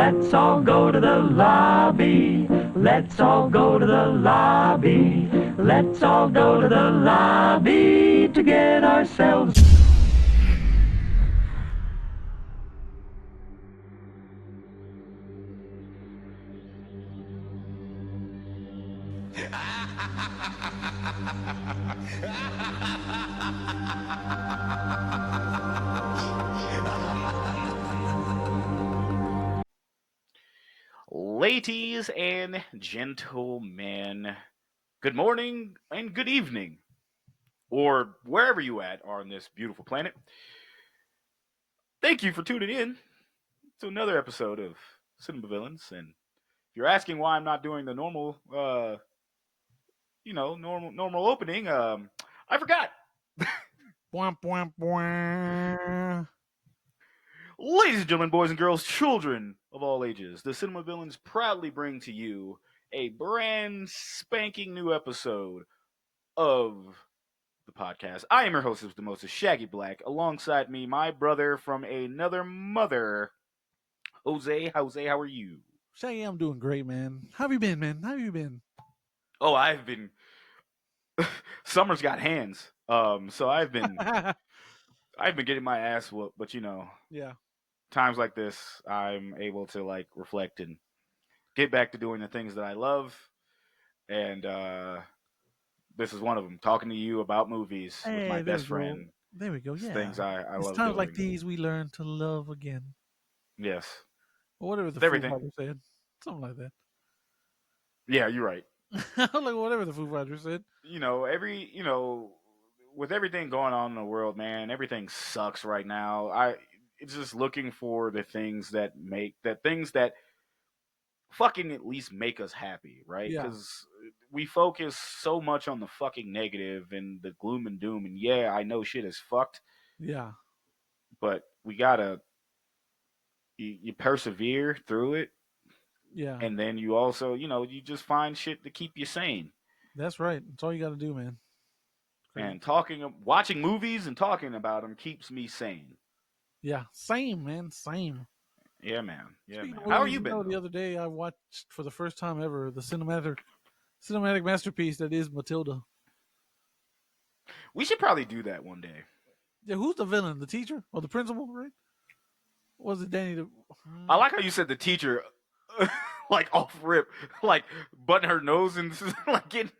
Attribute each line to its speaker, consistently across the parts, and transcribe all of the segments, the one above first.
Speaker 1: Let's all go to the lobby. Let's all go to the lobby. Let's all go to the lobby to get ourselves.
Speaker 2: Ladies and gentlemen, good morning and good evening, or wherever you at are on this beautiful planet. Thank you for tuning in to another episode of Cinema Villains. And if you're asking why I'm not doing the normal, normal opening, I forgot.
Speaker 3: Bwah, bwah, bwah.
Speaker 2: Ladies and gentlemen, boys and girls, children of all ages, the Cinema Villains proudly bring to you a brand spanking new episode of the podcast. I am your host of the most, Shaggy Black. Alongside me, my brother from another mother, Jose. Jose, how are you?
Speaker 3: Shaggy, I'm doing great, man. How have you been, man? How have you been?
Speaker 2: Oh, I've been. Summer's got hands. So I've been getting my ass whooped, but
Speaker 3: Yeah.
Speaker 2: times like this, I'm able to like reflect and get back to doing the things that I love, and this is one of them. Talking to you about movies with my
Speaker 3: Hey,
Speaker 2: best friend.
Speaker 3: There we go.
Speaker 2: It's
Speaker 3: Yeah.
Speaker 2: things I
Speaker 3: It's
Speaker 2: love
Speaker 3: times
Speaker 2: doing.
Speaker 3: like these we learn to love again.
Speaker 2: Yes.
Speaker 3: Or whatever the
Speaker 2: It's
Speaker 3: Foo
Speaker 2: everything.
Speaker 3: Fighters said. Something like that.
Speaker 2: Yeah, you're right.
Speaker 3: Like whatever the Foo Fighters said.
Speaker 2: With everything going on in the world, man, everything sucks right now. It's just looking for the things that fucking at least make us happy, right?
Speaker 3: Yeah.
Speaker 2: Because we focus so much on the fucking negative and the gloom and doom, and yeah, I know shit is fucked,
Speaker 3: Yeah.
Speaker 2: but we gotta you persevere through it,
Speaker 3: Yeah.
Speaker 2: and then you also you just find shit to keep you sane.
Speaker 3: That's right. That's all you got to do, man. Crazy.
Speaker 2: And watching movies and talking about them keeps me sane.
Speaker 3: Yeah. Same, man. Same.
Speaker 2: Yeah, man. Yeah,
Speaker 3: Speaking
Speaker 2: man.
Speaker 3: of
Speaker 2: How are
Speaker 3: movies,
Speaker 2: you been?
Speaker 3: the other day I watched for the first time ever the cinematic masterpiece that is Matilda.
Speaker 2: We should probably do that one day.
Speaker 3: Yeah, who's the villain? The teacher or the principal, right? Or was it Danny?
Speaker 2: I like how you said the teacher, like off rip, like button her nose and like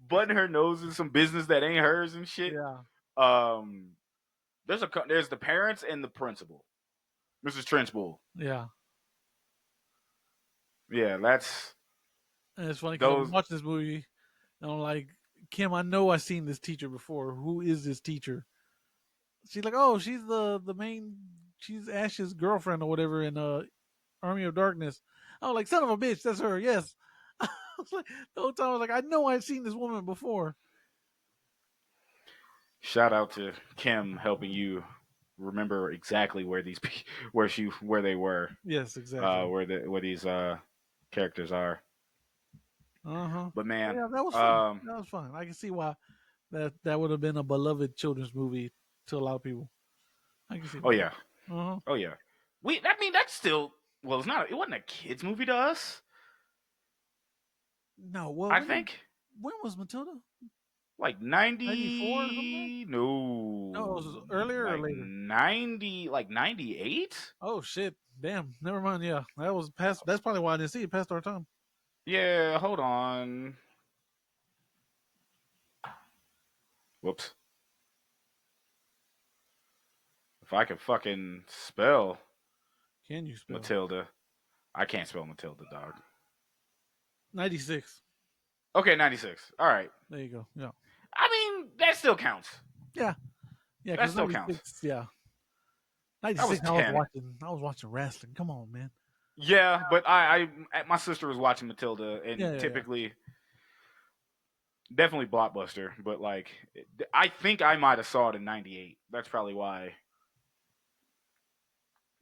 Speaker 2: button her nose in some business that ain't hers and shit.
Speaker 3: Yeah.
Speaker 2: Um, there's the parents and the principal, Mrs. Trenchbull.
Speaker 3: Yeah.
Speaker 2: Yeah, that's
Speaker 3: And it's funny because
Speaker 2: those.
Speaker 3: I'm watching this movie and I'm like, Kim, I know I've seen this teacher before. Who is this teacher? She's like, oh, she's the main, she's Ash's girlfriend or whatever in Army of Darkness. I was like, son of a bitch, that's her. Yes. I was like, the whole time I was like, I know I've seen this woman before.
Speaker 2: Shout out to Kim helping you remember exactly where where they were.
Speaker 3: Yes, exactly.
Speaker 2: Where these characters are.
Speaker 3: Uh-huh.
Speaker 2: But man,
Speaker 3: Yeah, that was fun. That was fun. I can see why that would have been a beloved children's movie to a lot of people. I can see.
Speaker 2: Oh yeah.
Speaker 3: Uh-huh.
Speaker 2: Oh yeah. I mean that's still it's not it wasn't a kids movie to us.
Speaker 3: No, well,
Speaker 2: I think
Speaker 3: when was Matilda?
Speaker 2: like
Speaker 3: 94 or something?
Speaker 2: no.
Speaker 3: No, it was earlier
Speaker 2: like
Speaker 3: or later.
Speaker 2: 98.
Speaker 3: Oh shit! Damn. Never mind. Yeah, that was past. That's probably why I didn't see it. Past our time.
Speaker 2: Yeah, hold on. Whoops. If I could fucking spell
Speaker 3: Can you spell
Speaker 2: Matilda. I can't spell Matilda, dog.
Speaker 3: 96?
Speaker 2: Okay, 96. All right.
Speaker 3: There you go. Yeah.
Speaker 2: I mean, that still counts.
Speaker 3: Yeah. Yeah.
Speaker 2: That still counts.
Speaker 3: Yeah.
Speaker 2: That
Speaker 3: 96.
Speaker 2: was 10.
Speaker 3: I was watching wrestling. Come on, man.
Speaker 2: Yeah, but my sister was watching Matilda, and typically, definitely blockbuster. But like, I think I might have saw it in '98. That's probably why.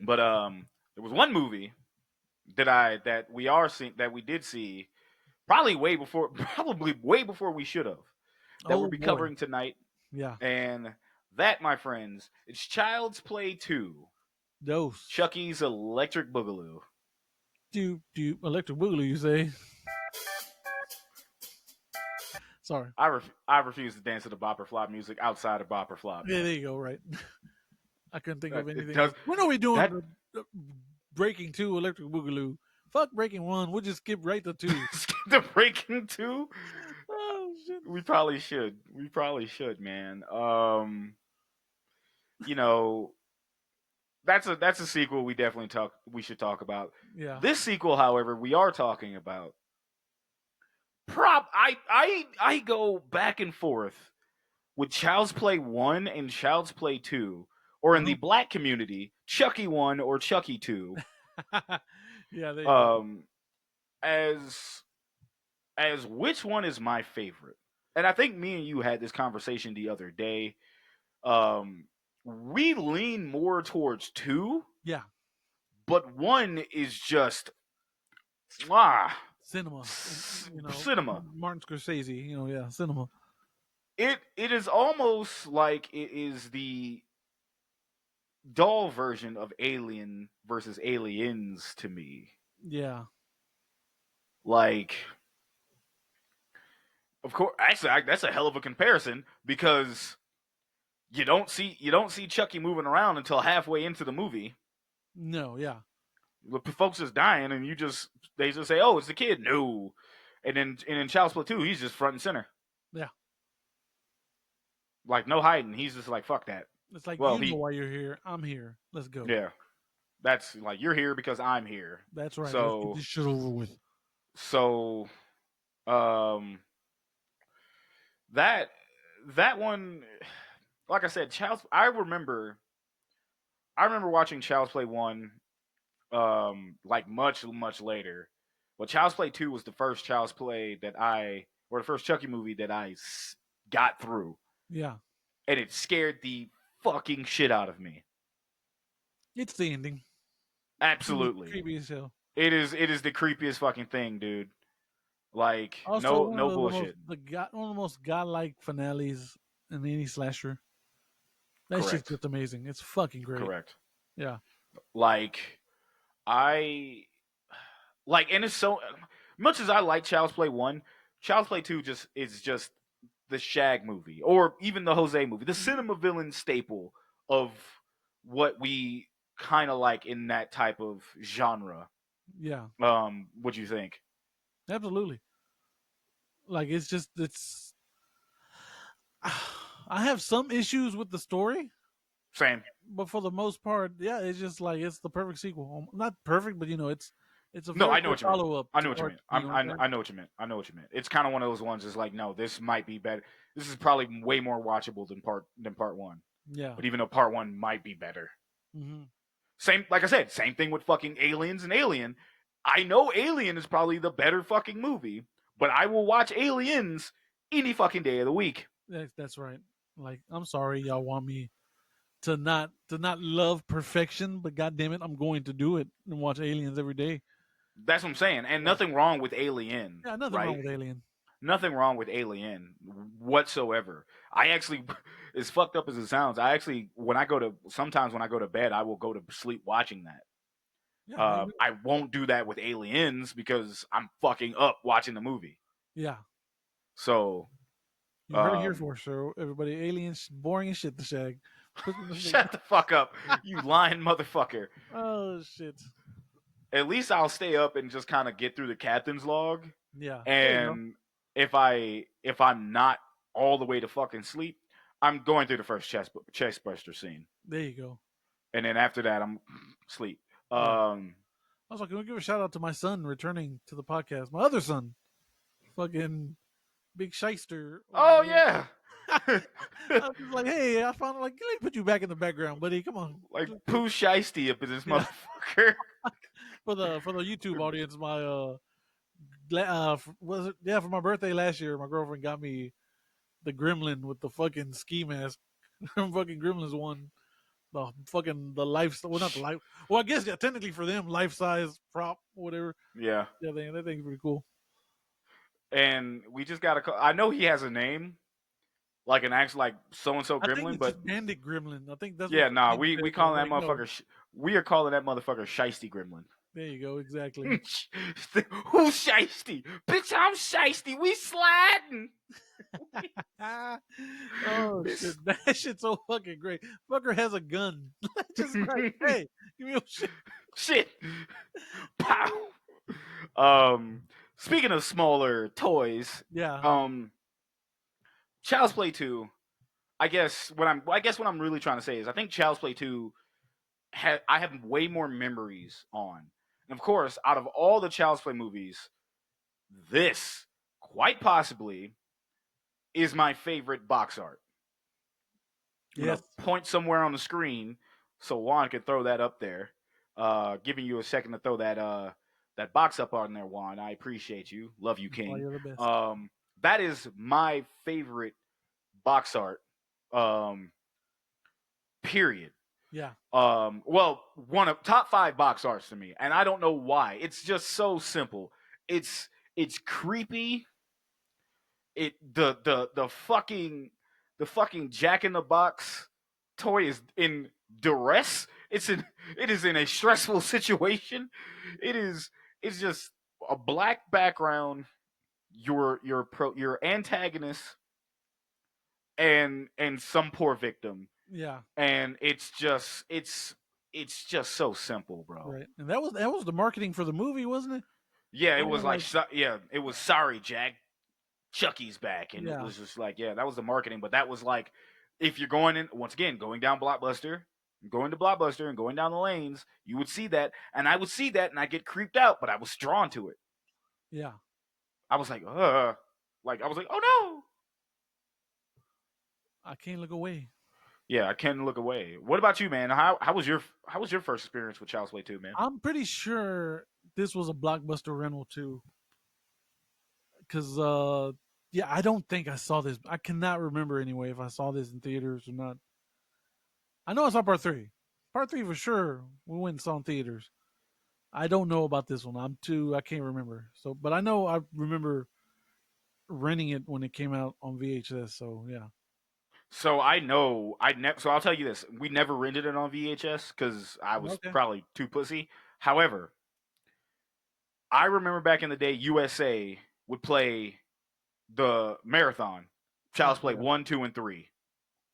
Speaker 2: But there was one movie that we did see, probably way before we should have. That we'll be covering tonight.
Speaker 3: Yeah.
Speaker 2: And that, my friends, it's Child's Play 2.
Speaker 3: Dose.
Speaker 2: Chucky's Electric Boogaloo.
Speaker 3: Doop doop. Electric Boogaloo, you say? Sorry.
Speaker 2: I refuse to dance to the bopper flop music outside of bopper flop.
Speaker 3: Yeah, there you go. Right. I couldn't think of
Speaker 2: It
Speaker 3: anything
Speaker 2: does
Speaker 3: else. When are we doing
Speaker 2: that.
Speaker 3: the Breaking 2 Electric Boogaloo? Fuck Breaking 1. We'll just skip right to 2.
Speaker 2: Skip the breaking two.
Speaker 3: Oh, shit.
Speaker 2: We probably should. We probably should, man. You know, that's a sequel we should talk about.
Speaker 3: Yeah.
Speaker 2: This sequel, however, we are talking about. I go back and forth with Child's Play 1 and Child's Play 2, or in the black community, Chucky 1 or Chucky 2.
Speaker 3: Yeah, there you go.
Speaker 2: As which one is my favorite? And I think me and you had this conversation the other day. We lean more towards 2,
Speaker 3: Yeah.
Speaker 2: but 1 is just
Speaker 3: Cinema.
Speaker 2: cinema.
Speaker 3: Martin Scorsese, yeah, cinema.
Speaker 2: It is almost like it is the doll version of Alien versus Aliens to me.
Speaker 3: Yeah.
Speaker 2: Like, of course, actually, that's a hell of a comparison because you don't see Chucky moving around until halfway into the movie.
Speaker 3: No, yeah.
Speaker 2: The folks is dying, and they just say, "Oh, it's the kid." No, and in Child's Play 2, he's just front and center.
Speaker 3: Yeah.
Speaker 2: Like no hiding. He's just like, "Fuck that."
Speaker 3: It's like,
Speaker 2: Well,
Speaker 3: know why you're here. I'm here. Let's go.
Speaker 2: Yeah, that's like you're here because I'm here.
Speaker 3: That's right.
Speaker 2: So
Speaker 3: let's get this shit over with.
Speaker 2: So, that one, like I said, I remember watching Child's Play 1, like much later. But Child's Play 2 was the first Child's Play or the first Chucky movie that I got through.
Speaker 3: Yeah.
Speaker 2: And it scared the fucking shit out of me.
Speaker 3: It's the ending.
Speaker 2: Absolutely.
Speaker 3: Creepy as hell.
Speaker 2: It is the creepiest fucking thing, dude. Like,
Speaker 3: also,
Speaker 2: no bullshit.
Speaker 3: One of the most godlike finales in any slasher. That
Speaker 2: Correct.
Speaker 3: shit's just amazing. It's fucking great.
Speaker 2: Correct.
Speaker 3: Yeah.
Speaker 2: Like, and it's so much as I like Child's Play 1, Child's Play 2 is just the Shag movie, or even the Jose movie, the cinema villain staple of what we kind of like in that type of genre.
Speaker 3: Yeah.
Speaker 2: What do you think?
Speaker 3: Absolutely. Like, it's I have some issues with the story.
Speaker 2: Same.
Speaker 3: But for the most part, yeah, it's just like it's the perfect sequel. Not perfect, but it's a
Speaker 2: I know what you mean.
Speaker 3: follow up.
Speaker 2: I know what you mean. I know what you meant. I know what you meant. It's kind of one of those ones. Is like, no, this might be better. This is probably way more watchable than part 1.
Speaker 3: Yeah.
Speaker 2: But even though part 1 might be better,
Speaker 3: Mm-hmm.
Speaker 2: same. Like I said, same thing with fucking Aliens and Alien. I know Alien is probably the better fucking movie, but I will watch Aliens any fucking day of the week.
Speaker 3: That's right. Like, I'm sorry, y'all want me to not love perfection, but goddamn it, I'm going to do it and watch Aliens every day.
Speaker 2: That's what I'm saying, and nothing wrong with Alien.
Speaker 3: Yeah, nothing wrong with Alien.
Speaker 2: Nothing wrong with Alien whatsoever. I actually, as fucked up as it sounds, sometimes when I go to bed, I will go to sleep watching that.
Speaker 3: Yeah,
Speaker 2: I won't do that with Aliens because I'm fucking up watching the movie.
Speaker 3: Yeah.
Speaker 2: So
Speaker 3: you heard it here for sure. Everybody, Aliens boring as shit to Shag.
Speaker 2: Shut the fuck up, you lying motherfucker.
Speaker 3: Oh shit.
Speaker 2: At least I'll stay up and just kind of get through the captain's log.
Speaker 3: Yeah.
Speaker 2: And if I'm not all the way to fucking sleep, I'm going through the first chest buster scene.
Speaker 3: There you go.
Speaker 2: And then after that, I'm sleep.
Speaker 3: I was like, can we give a shout out to my son returning to the podcast? My other son, fucking Big Shyster.
Speaker 2: Oh yeah.
Speaker 3: I was like, hey, I found like, let me put you back in the background, buddy. Come on.
Speaker 2: Like Pooh Shiesty up in this motherfucker.
Speaker 3: For the YouTube audience, my for my birthday last year, my girlfriend got me the Gremlin with the fucking ski mask. Fucking Gremlins one. The life, well, not the life. Well, I guess technically for them, life size prop, whatever.
Speaker 2: Yeah.
Speaker 3: Yeah, that thing's pretty cool.
Speaker 2: And we just gotta. I know he has a name, like an actual like so and so Gremlin,
Speaker 3: I think it's
Speaker 2: but
Speaker 3: Bandit Gremlin. I think that's
Speaker 2: we calling that motherfucker. We are calling that motherfucker Shiesty Gremlin.
Speaker 3: There you go. Exactly.
Speaker 2: Who's shiesty? Bitch, I'm shiesty. We sliding.
Speaker 3: Oh
Speaker 2: This
Speaker 3: shit, that shit's so fucking great. Fucker has a gun. Just like, hey, give me your shit.
Speaker 2: shit. Pow. Um, speaking of smaller toys,
Speaker 3: Yeah,
Speaker 2: Child's Play 2. I guess what I'm really trying to say is I think Child's Play 2 I have way more memories on. And of course, out of all the Child's Play movies, this quite possibly is my favorite box art. I'm gonna
Speaker 3: yes,
Speaker 2: point somewhere on the screen so Juan can throw that up there. Giving you a second to throw that box up on there, Juan. I appreciate you. Love you,
Speaker 3: why
Speaker 2: King.
Speaker 3: you're the best.
Speaker 2: That is my favorite box art. Um, period.
Speaker 3: Yeah,
Speaker 2: Well, one of top 5 box arts to me, and I don't know why. It's just so simple. It's creepy. The fucking Jack in the Box toy is in duress. It is in a stressful situation. It's just a black background. Your antagonist and some poor victim,
Speaker 3: yeah,
Speaker 2: and it's just so simple, bro.
Speaker 3: right. And that was the marketing for the movie, wasn't it?
Speaker 2: Yeah, it
Speaker 3: They
Speaker 2: was
Speaker 3: were
Speaker 2: like
Speaker 3: like,
Speaker 2: yeah, it was sorry, Jack. Chucky's back, and it
Speaker 3: yeah,
Speaker 2: was just like, yeah, that was the marketing. But that was like, if you're going in once again, going to Blockbuster and going down the lanes, you would see that, and I would see that, and I get creeped out, but I was drawn to it.
Speaker 3: yeah.
Speaker 2: I was like I was like, oh no,
Speaker 3: I can't look away.
Speaker 2: yeah, I can't look away. What about you, man? How was your first experience with Child's Play 2, man?
Speaker 3: I'm pretty sure this was a Blockbuster rental too, because yeah, I don't think I saw this. I cannot remember anyway if I saw this in theaters or not. I know I saw part three. Part three for sure. We went and saw in theaters. I don't know about this one. I can't remember. So, but I know I remember renting it when it came out on VHS. So yeah.
Speaker 2: So I know so I'll tell you this: we never rented it on VHS because I was
Speaker 3: Okay.
Speaker 2: probably too pussy. However, I remember back in the day, USA would play the marathon, Child's
Speaker 3: Okay.
Speaker 2: Play
Speaker 3: Yeah.
Speaker 2: 1, 2, and 3.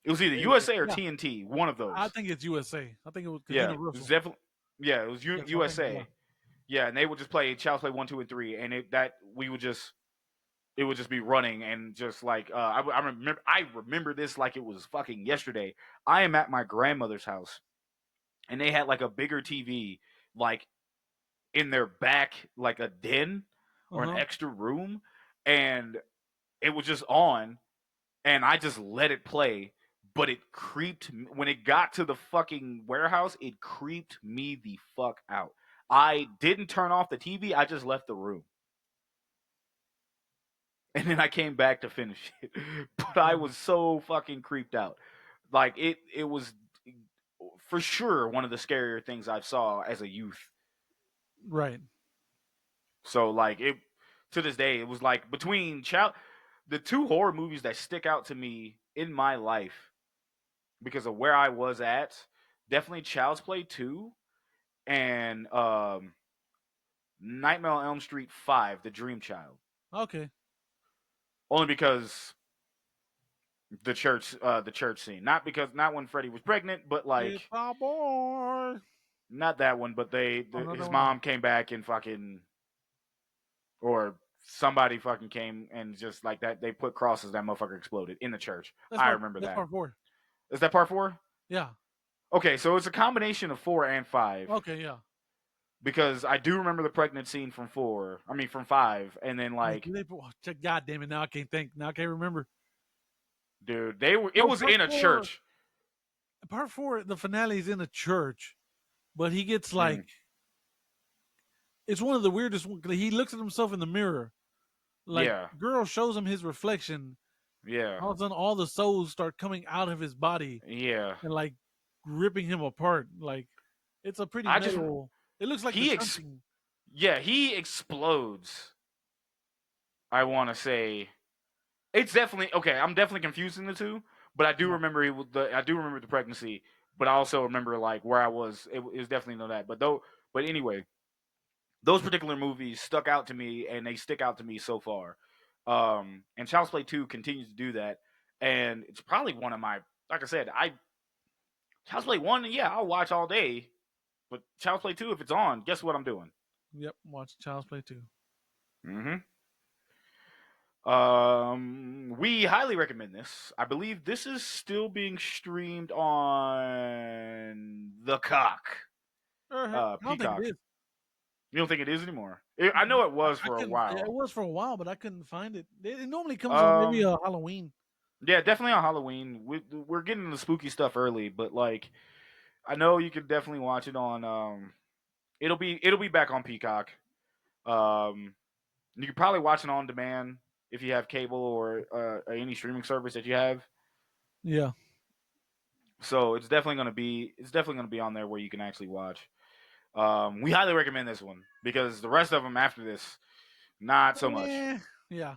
Speaker 2: It was either
Speaker 3: There you go.
Speaker 2: USA or
Speaker 3: Yeah.
Speaker 2: TNT, one of
Speaker 3: I
Speaker 2: those.
Speaker 3: think it's USA. I think it was because
Speaker 2: Yeah, it was
Speaker 3: Universal.
Speaker 2: definitely. Yeah, it was
Speaker 3: Yeah. So I think yeah.
Speaker 2: USA. Yeah, and they would just play Child's Play 1, 2, and 3, and we would just it would just be running and just like I remember this like it was fucking yesterday. I am at my grandmother's house, and they had like a bigger TV, like in their back, like a den
Speaker 3: Uh
Speaker 2: or an
Speaker 3: huh.
Speaker 2: extra room, and it was just on, and I just let it play. But it creeped me when it got to the fucking warehouse. It creeped me the fuck out. I didn't turn off the TV. I just left the room, and then I came back to finish it. But I was so fucking creeped out. Like it was for sure one of the scarier things I saw as a youth.
Speaker 3: Right.
Speaker 2: So like it to this day, it was like between the two horror movies that stick out to me in my life because of where I was at, definitely Child's Play 2 and Nightmare on Elm Street 5, The Dream Child.
Speaker 3: Okay.
Speaker 2: Only because the church scene. Not when Freddy was pregnant, but
Speaker 3: It's
Speaker 2: like
Speaker 3: our boy.
Speaker 2: not that one, but
Speaker 3: Another
Speaker 2: his
Speaker 3: one.
Speaker 2: mom came back and fucking or somebody fucking came and just like that they put crosses, that motherfucker exploded in the church. I remember
Speaker 3: That's
Speaker 2: that.
Speaker 3: part four.
Speaker 2: Is that part 4?
Speaker 3: Yeah.
Speaker 2: Okay, so it's a combination of 4 and 5
Speaker 3: Okay. Yeah.
Speaker 2: because I do remember the pregnant scene from 4. I mean from 5, and then
Speaker 3: Wait,
Speaker 2: like,
Speaker 3: God damn it! Now I can't think. Now I can't remember.
Speaker 2: dude, they were. It
Speaker 3: No,
Speaker 2: was in a church.
Speaker 3: part four, the finale is in a church, but he gets like
Speaker 2: Mm,
Speaker 3: it's one of the weirdest. He looks at himself in the mirror. Like
Speaker 2: yeah,
Speaker 3: girl shows him his reflection.
Speaker 2: yeah,
Speaker 3: All of a sudden, all the souls start coming out of his body
Speaker 2: yeah.
Speaker 3: and like ripping him apart. Like it's a pretty
Speaker 2: I just
Speaker 3: metal. It looks like the
Speaker 2: he
Speaker 3: shunting.
Speaker 2: yeah, he explodes. I want to say it's definitely okay. I'm definitely confusing the two, but I do
Speaker 3: Yeah.
Speaker 2: remember I do remember the pregnancy, but I also remember like where I was. It was definitely know that. But anyway, those particular movies stuck out to me, and they stick out to me so far. And Child's Play 2 continues to do that, and it's probably one of my, like I said, Child's Play 1, yeah, I'll watch all day, but Child's Play 2, if it's on, guess what I'm doing?
Speaker 3: Yep, watch Child's Play 2.
Speaker 2: Mm-hmm. We highly recommend this. I believe this is still being streamed on the
Speaker 3: I don't think it
Speaker 2: Peacock.
Speaker 3: is.
Speaker 2: You don't think it is anymore? I know it was
Speaker 3: I
Speaker 2: for a
Speaker 3: couldn't. It
Speaker 2: while.
Speaker 3: was for a while, but I couldn't find it. It normally comes on maybe Halloween.
Speaker 2: Yeah, definitely on Halloween. We're getting the spooky stuff early, but like I know you can definitely watch it on. It'll be back on Peacock. You can probably watch it on demand if you have cable or any streaming service that you have.
Speaker 3: Yeah.
Speaker 2: So it's definitely gonna be on there where you can actually watch. We highly recommend this one because the rest of them after this, not so much.
Speaker 3: Yeah.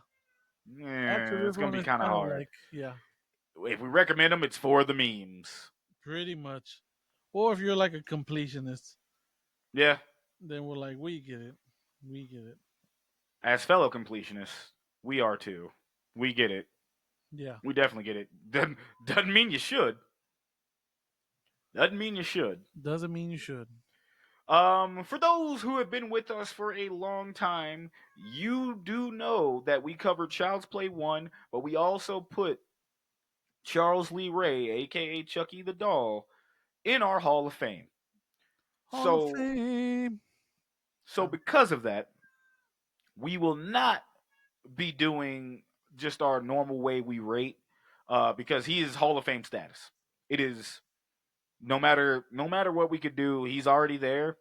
Speaker 3: After
Speaker 2: Yeah,
Speaker 3: this
Speaker 2: it's gonna
Speaker 3: one,
Speaker 2: be
Speaker 3: it's
Speaker 2: kind of
Speaker 3: kind of
Speaker 2: hard.
Speaker 3: like, yeah,
Speaker 2: If we recommend them, it's for the memes.
Speaker 3: pretty much. Or if you're like a completionist,
Speaker 2: Yeah,
Speaker 3: then we're like, we get it. We get it.
Speaker 2: as fellow completionists, we are too. We get it.
Speaker 3: Yeah.
Speaker 2: We definitely get it. Doesn't mean you should. Doesn't mean you should.
Speaker 3: Doesn't mean you should.
Speaker 2: For those who have been with us for a long time, you do know that we covered Child's Play 1, but we also put Charles Lee Ray, aka Chucky the Doll, in our Hall of Fame.
Speaker 3: Hall of
Speaker 2: So
Speaker 3: Fame.
Speaker 2: so because of that, we will not be doing just our normal way we rate, because he is Hall of Fame status. It is no matter what we could do, he's already there.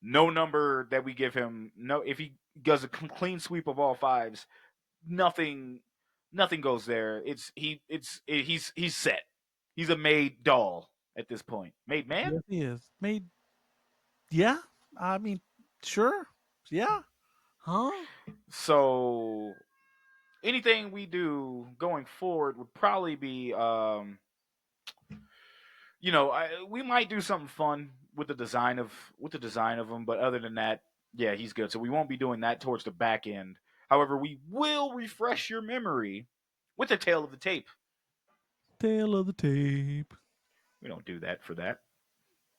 Speaker 2: No number that we give him, no, if he does a clean sweep of all fives, nothing nothing goes there. He's set. He's a made doll at this point. Made man.
Speaker 3: Yes, he is. Made. Yeah. I mean, sure. Yeah. Huh?
Speaker 2: So anything we do going forward would probably be we might do something fun with the design of him, but other than that, yeah, he's good. So we won't be doing that towards the back end. However, we will refresh your memory with a tale of the tape.
Speaker 3: Tail of the tape.
Speaker 2: We don't do that for that.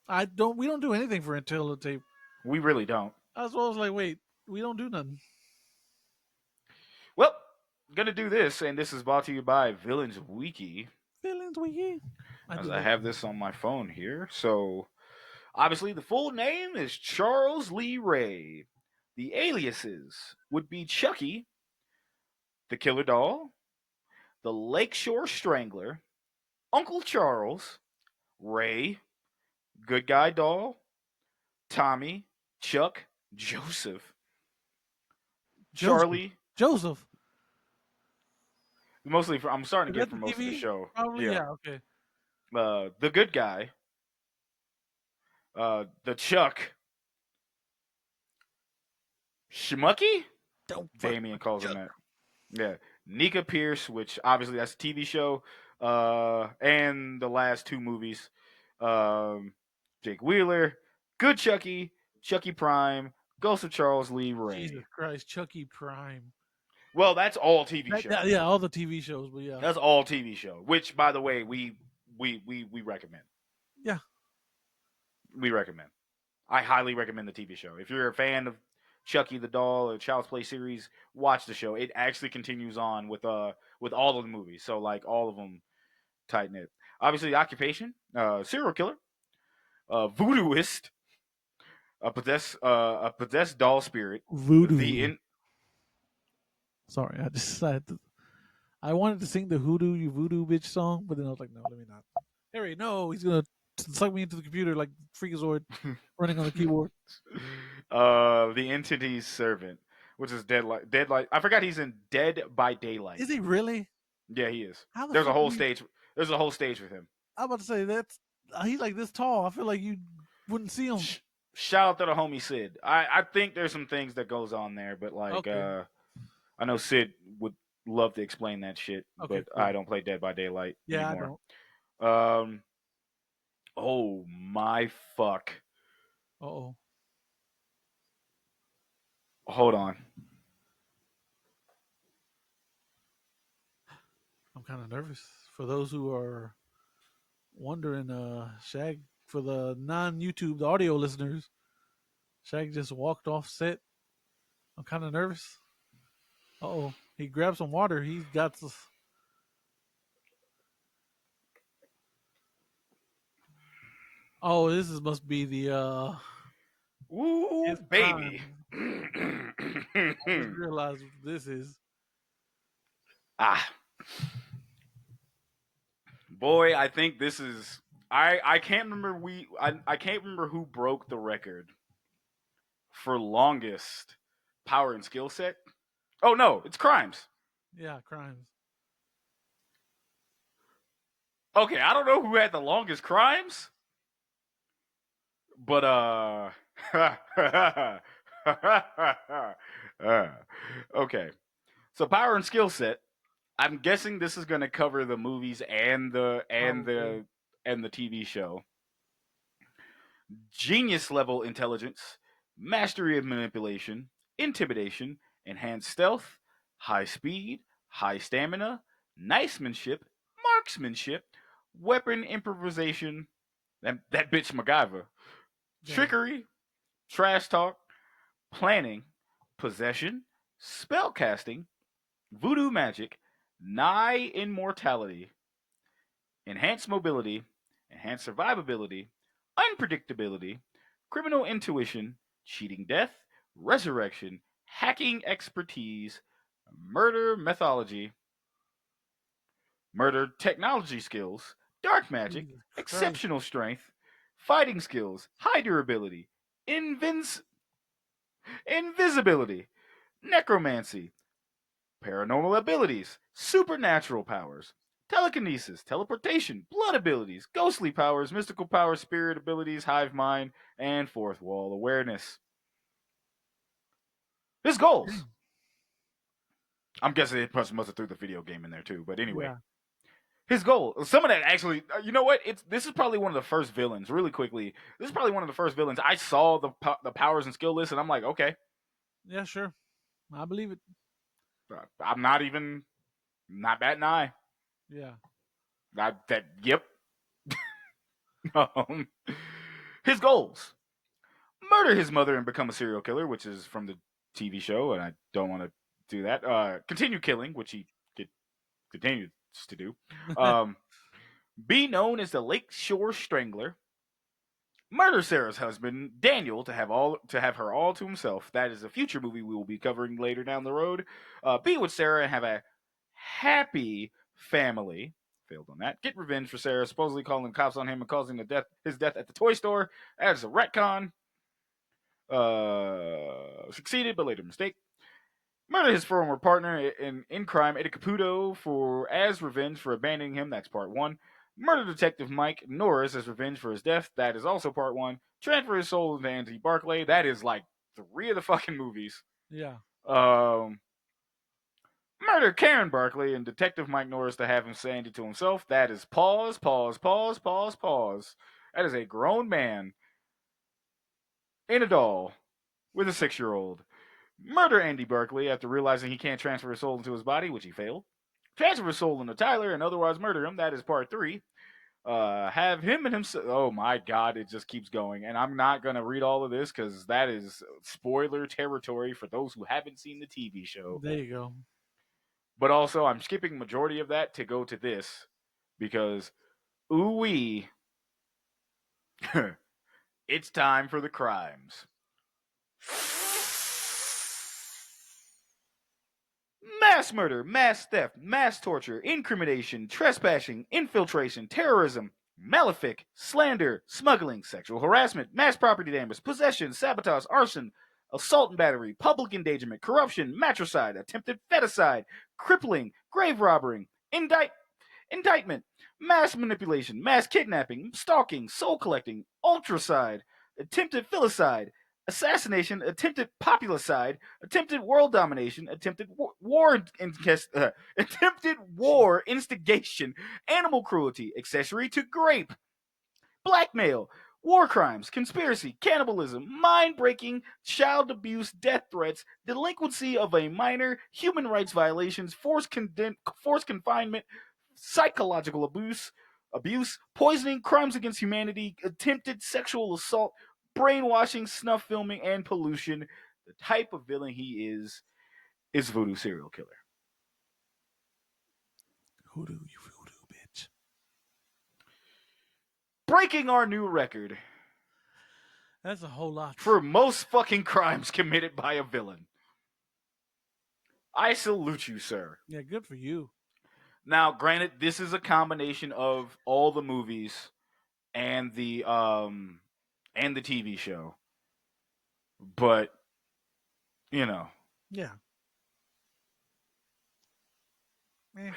Speaker 3: We don't do anything for Tail of the tape.
Speaker 2: We really don't.
Speaker 3: That's why I was like, wait, we don't do nothing.
Speaker 2: Well, gonna do this, and this is brought to you by Villains Wiki.
Speaker 3: Villains Wiki.
Speaker 2: As I have this on my phone here. So obviously the full name is Charles Lee Ray. The aliases would be Chucky, the Killer Doll, the Lakeshore Strangler, Uncle Charles, Ray, Good Guy Doll, Tommy, Chuck, Joseph, Charlie.
Speaker 3: Joseph.
Speaker 2: Mostly, I'm starting to
Speaker 3: Is
Speaker 2: get
Speaker 3: that
Speaker 2: from
Speaker 3: the
Speaker 2: most of the
Speaker 3: TV?
Speaker 2: show.
Speaker 3: Probably,
Speaker 2: Yeah.
Speaker 3: yeah, okay.
Speaker 2: The Good Guy, the Chuck, Schmucky.
Speaker 3: Don't fuck
Speaker 2: Damien
Speaker 3: with
Speaker 2: calls him
Speaker 3: Chuck.
Speaker 2: that. Yeah, Nika Pierce, which obviously that's a TV show, and the last two movies, Jake Wheeler, Good Chucky, Chucky Prime, Ghost of Charles Lee Ray.
Speaker 3: Jesus Christ, Chucky Prime.
Speaker 2: Well, that's all TV show.
Speaker 3: Yeah, all the TV shows, but yeah.
Speaker 2: That's all TV show. Which, by the way, we recommend.
Speaker 3: Yeah.
Speaker 2: We recommend. I highly recommend the TV show. If you're a fan of Chucky the Doll or Child's Play series, watch the show. It actually continues on with all of the movies. So like all of them tight knit. Obviously, the occupation, serial killer, voodooist, a possessed doll spirit,
Speaker 3: Voodoo. Sorry, I wanted to sing the Hoodoo You Voodoo Bitch song, but then I was like, no, let me not. Harry, no, he's gonna suck me into the computer like Freakazoid running on the keyboard.
Speaker 2: The entity's servant, which is Deadlight. I forgot he's in Dead by Daylight.
Speaker 3: Is he really?
Speaker 2: Yeah, he is.
Speaker 3: How the
Speaker 2: There's a
Speaker 3: fuck
Speaker 2: whole
Speaker 3: do you-
Speaker 2: stage. There's a whole stage with him.
Speaker 3: I'm about to say he's like this tall. I feel like you wouldn't see him.
Speaker 2: Shout out to the homie Sid. I think there's some things that goes on there, but like
Speaker 3: Okay.
Speaker 2: I know Sid would love to explain that shit,
Speaker 3: Okay,
Speaker 2: but
Speaker 3: cool.
Speaker 2: I don't play Dead by Daylight
Speaker 3: Yeah,
Speaker 2: anymore.
Speaker 3: I don't.
Speaker 2: Oh my fuck.
Speaker 3: Uh-oh.
Speaker 2: hold on.
Speaker 3: I'm kind of nervous. For those who are wondering, Shag, for the non-YouTube audio listeners, Shag just walked off set. I'm kind of nervous. Oh, he grabbed some water. He's got. Oh, this is, must be the
Speaker 2: Ooh,
Speaker 3: his
Speaker 2: baby.
Speaker 3: crime. I just realized what this is.
Speaker 2: Ah, boy, I think this is. I can't remember I can't remember who broke the record for longest power and skill set. Oh no, it's crimes.
Speaker 3: Yeah, crimes.
Speaker 2: Okay, I don't know who had the longest crimes, but okay. So power and skill set. I'm guessing this is going to cover the movies and
Speaker 3: Probably.
Speaker 2: the TV show. Genius level intelligence, mastery of manipulation, intimidation, enhanced stealth, high speed, high stamina, nicemanship, marksmanship, weapon improvisation, that bitch MacGyver,
Speaker 3: Yeah.
Speaker 2: trickery, trash talk, planning, possession, spellcasting, voodoo magic, nigh immortality, enhanced mobility, enhanced survivability, unpredictability, criminal intuition, cheating death, resurrection, hacking expertise, murder methodology, murder technology skills, dark magic,
Speaker 3: Jesus Christ.
Speaker 2: exceptional strength, fighting skills, high durability, invisibility, necromancy, paranormal abilities, supernatural powers, telekinesis, teleportation, blood abilities, ghostly powers, mystical powers, spirit abilities, hive mind, and fourth wall awareness. His goals. I'm guessing it must have threw the video game in there too, but anyway.
Speaker 3: Yeah.
Speaker 2: His goal. Some of that actually, you know what? This is probably one of the first villains. Really quickly, this is probably one of the first villains. I saw the powers and skill list, and I'm like, okay,
Speaker 3: Yeah, sure. I believe it.
Speaker 2: I'm not batting an eye.
Speaker 3: Yeah.
Speaker 2: Yep. Um, his goals: murder his mother and become a serial killer, which is from the TV show, and I don't want to do that. Continue killing, which he continues to do. Um, be known as the Lakeshore Strangler. Murder Sarah's husband Daniel to have her all to himself. That is a future movie we will be covering later down the road. Be with Sarah and have a happy family. Failed on that. Get revenge for Sarah, supposedly calling cops on him and causing his death at the toy store. That is a retcon. Succeeded, but later mistake. Murder his former partner in crime, Eddie Caputo, as revenge for abandoning him. That's part one. Murder Detective Mike Norris as revenge for his death. That is also part one. Transfer his soul into Andy Barclay. That is like 3 of the fucking movies.
Speaker 3: Yeah.
Speaker 2: Murder Karen Barclay and Detective Mike Norris to have him Sandy to himself. That is pause. That is a grown man in a doll with a 6-year-old. Murder Andy Barclay after realizing he can't transfer his soul into his body, which he failed. Transfer his soul into Tyler and otherwise murder him. That is part 3. Have him and himself. Oh my God, it just keeps going. And I'm not going to read all of this because that is spoiler territory for those who haven't seen the TV show.
Speaker 3: There you go.
Speaker 2: But also, I'm skipping majority of that to go to this because, ooh-wee, it's time for the crimes. Mass murder, mass theft, mass torture, incrimination, trespassing, infiltration, terrorism, malefic, slander, smuggling, sexual harassment, mass property damage, possession, sabotage, arson, assault and battery, public endangerment, corruption, matricide, attempted feticide, crippling, grave robbery, indictment, mass manipulation, mass kidnapping, stalking, soul collecting, ultracide, attempted filicide, assassination, attempted populicide, attempted world domination, attempted attempted war instigation, animal cruelty, accessory to grape, blackmail, War crimes, conspiracy, cannibalism, mind breaking, child abuse, death threats, delinquency of a minor, human rights violations, forced confinement, psychological abuse, poisoning, crimes against humanity, attempted sexual assault, brainwashing, snuff filming, and pollution. The type of villain he is voodoo serial killer.
Speaker 3: Hoodoo, you voodoo bitch.
Speaker 2: Breaking our new record
Speaker 3: That's a whole lot.
Speaker 2: for most fucking crimes committed by a villain. I salute you, sir.
Speaker 3: Yeah, good for you.
Speaker 2: Now, granted, this is a combination of all the movies and the TV show. But, you know.
Speaker 3: Yeah. Eh.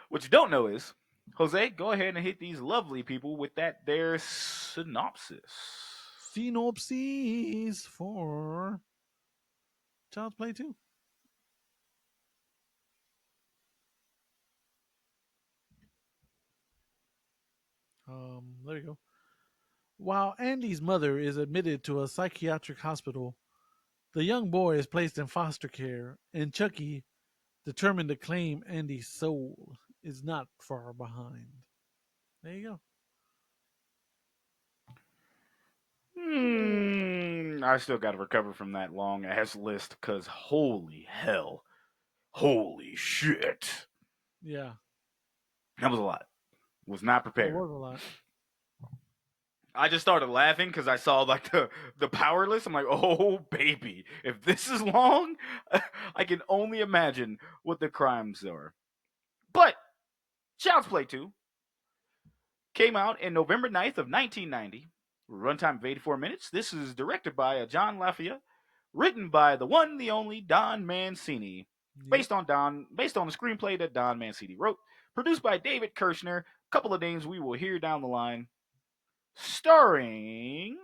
Speaker 2: What you don't know is, Jose, go ahead and hit these lovely people with their synopsis.
Speaker 3: Synopsis for Child's Play 2. There you go. While Andy's mother is admitted to a psychiatric hospital, the young boy is placed in foster care, and Chucky, determined to claim Andy's soul, is not far behind. There you go.
Speaker 2: I still got to recover from that long ass list because holy hell. Holy shit.
Speaker 3: Yeah.
Speaker 2: That was a lot. Was not prepared.
Speaker 3: It was a lot.
Speaker 2: I just started laughing because I saw like the power list. I'm like, oh baby, if this is long, I can only imagine what the crimes are. But Child's Play 2 came out in November 9th of 1990. Runtime of 84 minutes. This is directed by John Lafayette, written by the one, the only Don Mancini, based on the screenplay that Don Mancini wrote, produced by David Kirshner. A couple of names we will hear down the line. Starring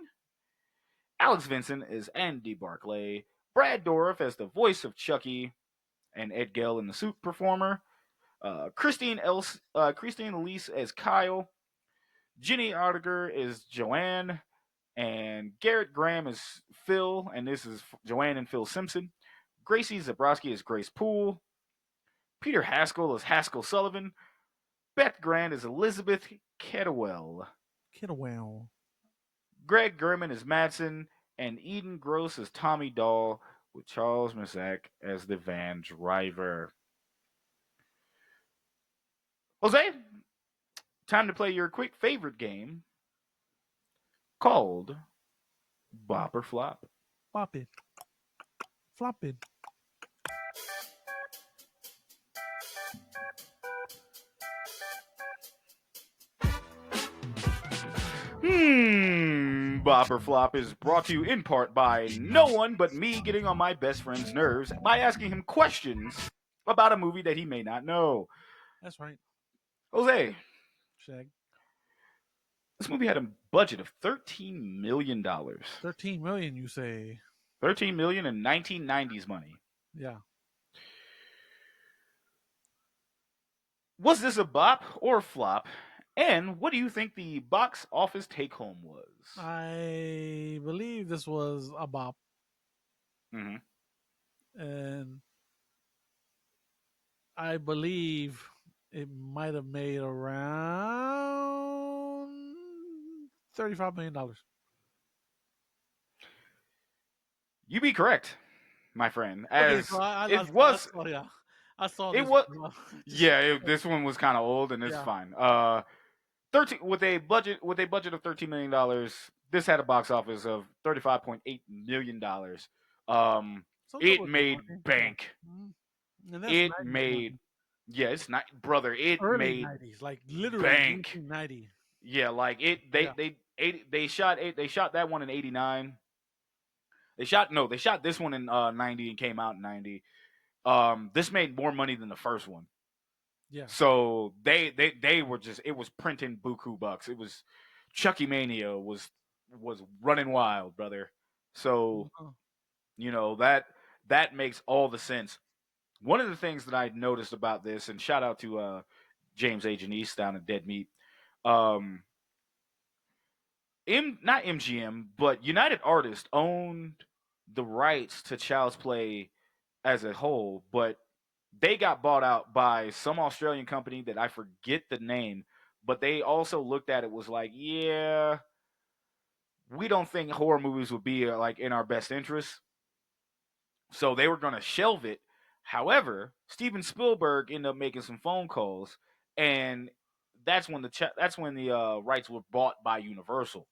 Speaker 2: Alex Vincent as Andy Barclay, Brad Dourif as the voice of Chucky, and Ed Gell in the suit performer, Christine Elise as Kyle, Jenny Artiger is Joanne, and Garrett Graham is Phil, and this is Joanne and Phil Simpson. Gracie Zabrowski is Grace Poole. Peter Haskell is Haskell Sullivan. Beth Grant is Elizabeth Kettlewell. Greg Gurman is Madsen, and Eden Gross is Tommy Dahl, with Charles Mazak as the van driver. Jose, time to play your quick favorite game called Bop or Flop.
Speaker 3: Bop it. Flop it.
Speaker 2: Bop or Flop is brought to you in part by no one but me getting on my best friend's nerves by asking him questions about a movie that he may not know.
Speaker 3: That's right.
Speaker 2: Jose.
Speaker 3: Shag.
Speaker 2: This movie had a budget of $13 million.
Speaker 3: $13 million, you say?
Speaker 2: $13 million in 1990s money.
Speaker 3: Yeah.
Speaker 2: Was this a bop or a flop? And what do you think the box office take home was?
Speaker 3: I believe this was a bop.
Speaker 2: Mm-hmm.
Speaker 3: And I believe it might have made around $35 million.
Speaker 2: You be correct, my friend. As
Speaker 3: so I saw
Speaker 2: it
Speaker 3: this.
Speaker 2: was, this one was kind of old, and it's fine. 13 with a budget of $13 million. This had a box office of $35.8 million. It made bank.
Speaker 3: Mm-hmm.
Speaker 2: It made, it's not, brother. It
Speaker 3: early
Speaker 2: made
Speaker 3: 90s, like literally
Speaker 2: bank.
Speaker 3: 1990.
Speaker 2: Yeah, like it. They shot that one in '89. They shot this one in 90 and came out in 90. This made more money than the first one.
Speaker 3: Yeah.
Speaker 2: So they were just, it was printing buku bucks. It was Chucky Mania was running wild, brother. So that makes all the sense. One of the things that I noticed about this, and shout out to James A. Janice down at Dead Meat, not MGM, but United Artists owned the rights to Child's Play as a whole, but they got bought out by some Australian company that I forget the name, but they also looked at it was like, yeah, we don't think horror movies would be like in our best interest. So they were going to shelve it. However, Steven Spielberg ended up making some phone calls, and that's when the rights were bought by Universal.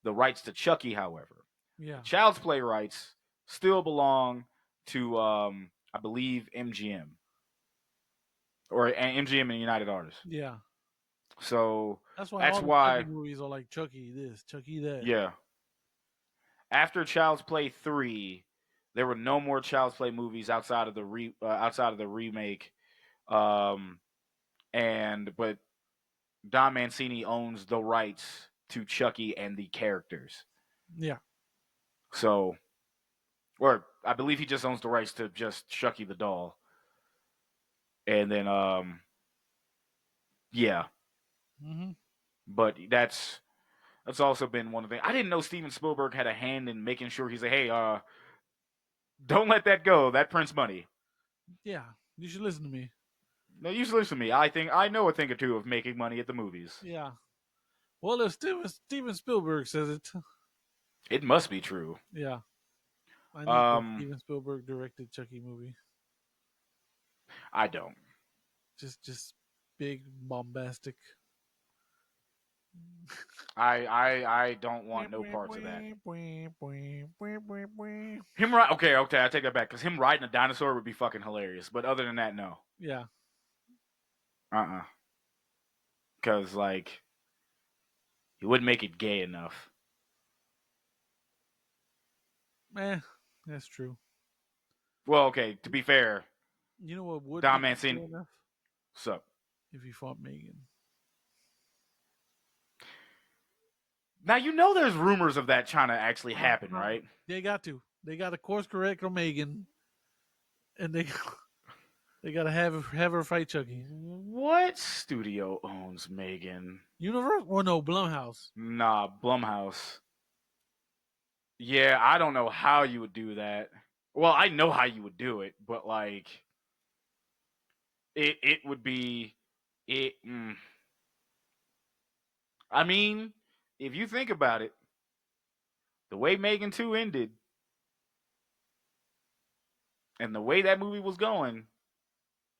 Speaker 2: The rights to Chucky, however,
Speaker 3: Yeah.
Speaker 2: the Child's Play rights still belong to I believe MGM or MGM and United Artists.
Speaker 3: Yeah.
Speaker 2: So
Speaker 3: That's why
Speaker 2: that's
Speaker 3: all the Chucky
Speaker 2: why,
Speaker 3: movies are like Chucky this, Chucky that.
Speaker 2: yeah. After Child's Play 3, there were no more Child's Play movies outside of the remake. Um, but Don Mancini owns the rights to Chucky and the characters.
Speaker 3: Yeah.
Speaker 2: So, or I believe he just owns the rights to just Chucky the doll. And then, yeah.
Speaker 3: Mm-hmm.
Speaker 2: But that's also been one of the things. I didn't know Steven Spielberg had a hand in making sure he's like, hey, don't let that go. That prints money.
Speaker 3: Yeah. You should listen to me.
Speaker 2: No, you should listen to me. I know a thing or two of making money at the movies.
Speaker 3: Yeah. Well, if Steven Spielberg says it,
Speaker 2: It must be true.
Speaker 3: yeah. I need a Steven Spielberg directed Chucky movie.
Speaker 2: I don't.
Speaker 3: Just big bombastic.
Speaker 2: I don't want no parts of that. Him okay, I take that back because him riding a dinosaur would be fucking hilarious. But other than that, no.
Speaker 3: Yeah.
Speaker 2: Because like, he wouldn't make it gay enough.
Speaker 3: That's true.
Speaker 2: Well, okay. To be fair,
Speaker 3: You know what would
Speaker 2: Don
Speaker 3: make it
Speaker 2: Mancini.
Speaker 3: gay enough?
Speaker 2: So
Speaker 3: If he fought Megan.
Speaker 2: now you know there's rumors of that trying to actually happen, right?
Speaker 3: They got to. They got to course correct on Megan, and they got to have her fight Chucky.
Speaker 2: What studio owns Megan?
Speaker 3: Universal? Or no, Blumhouse.
Speaker 2: Nah, Blumhouse. Yeah, I don't know how you would do that. Well, I know how you would do it, but like, it would be it. I mean, if you think about it, the way Megan 2 ended, and the way that movie was going,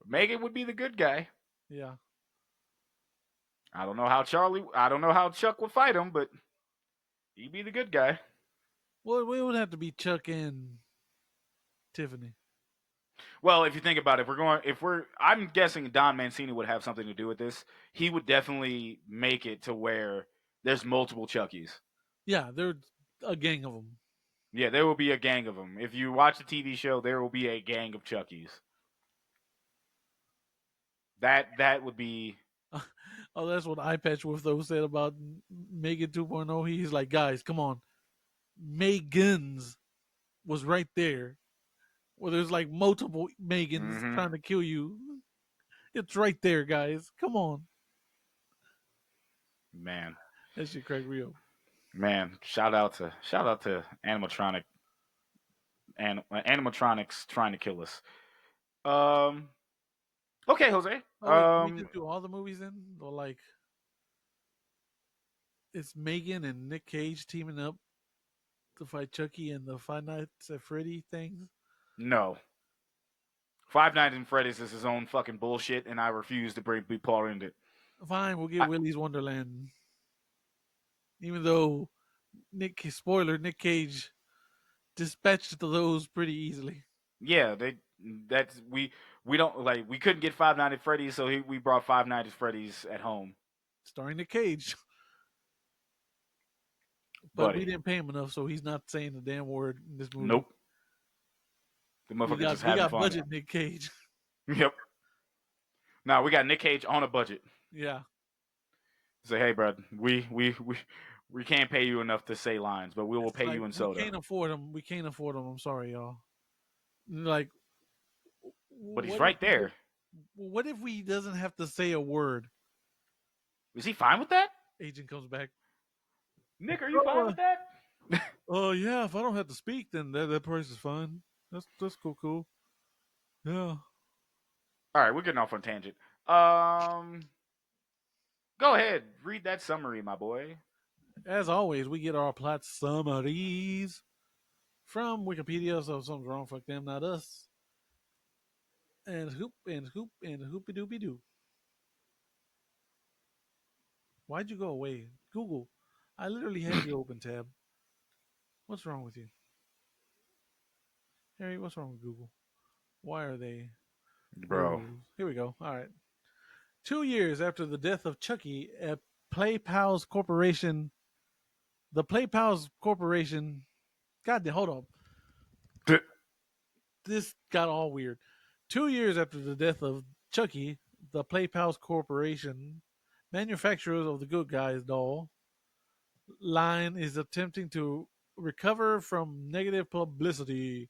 Speaker 2: Megan would be the good guy.
Speaker 3: Yeah.
Speaker 2: I don't know how Chuck would fight him, but he'd be the good guy.
Speaker 3: Well, it would have to be Chuck and Tiffany.
Speaker 2: Well, if you think about it, I'm guessing Don Mancini would have something to do with this. He would definitely make it to where there's multiple Chuckies.
Speaker 3: Yeah, there's a gang of them.
Speaker 2: Yeah, there will be a gang of them. If you watch the TV show, there will be a gang of Chuckies. That would be.
Speaker 3: Oh, that's what Eye Patch Wolf though said about Megan 2.0. He's like, guys, come on, Megan's was right there. Well, there's like multiple Megans trying to kill you. It's right there, guys. Come on.
Speaker 2: Man.
Speaker 3: That shit crack real.
Speaker 2: Man, shout out to animatronics trying to kill us. Okay, Jose.
Speaker 3: Oh, wait, we just do all the movies then? Or like it's Megan and Nick Cage teaming up to fight Chucky and the Five Nights at Freddy things?
Speaker 2: No. Five Nights at Freddy's is his own fucking bullshit, and I refuse to be part in it.
Speaker 3: Fine, we'll get Willy's Wonderland. Even though Nick Cage dispatched those pretty easily.
Speaker 2: Yeah, we don't like we couldn't get Five Nights at Freddy's, so we brought Five Nights at Freddy's at home.
Speaker 3: Starring Nick Cage. But we didn't pay him enough, so he's not saying the damn word in this movie.
Speaker 2: Nope. The motherfucker just having fun.
Speaker 3: We got budget Nick Cage.
Speaker 2: Yep. Now we got Nick Cage on a budget.
Speaker 3: Yeah.
Speaker 2: Say, hey, bro, we can't pay you enough to say lines, but we will pay you in soda.
Speaker 3: We can't afford them. We can't afford them. I'm sorry, y'all. Like,
Speaker 2: but he's right there.
Speaker 3: What if he doesn't have to say a word?
Speaker 2: Is he fine with that?
Speaker 3: Agent comes back.
Speaker 2: Nick, are you fine with that?
Speaker 3: Oh yeah, if I don't have to speak, then that price is fine. That's cool. Yeah.
Speaker 2: All right, we're getting off on tangent. Um, Go ahead, read that summary, my boy.
Speaker 3: As always, we get our plot summaries from Wikipedia, so if something's wrong, fuck them, not us. And hoopy doopy doo. Why'd you go away? Google. I literally had you open tab. What's wrong with you? Harry, what's wrong with Google? Why are they? There it
Speaker 2: Bro.
Speaker 3: is. Here we go. All right. 2 years after the death of Chucky at PlayPals Corporation, the PlayPals Corporation. God damn, hold on. This got all weird. 2 years after the death of Chucky, the PlayPals Corporation, manufacturers of the Good Guys doll line, is attempting to recover from negative publicity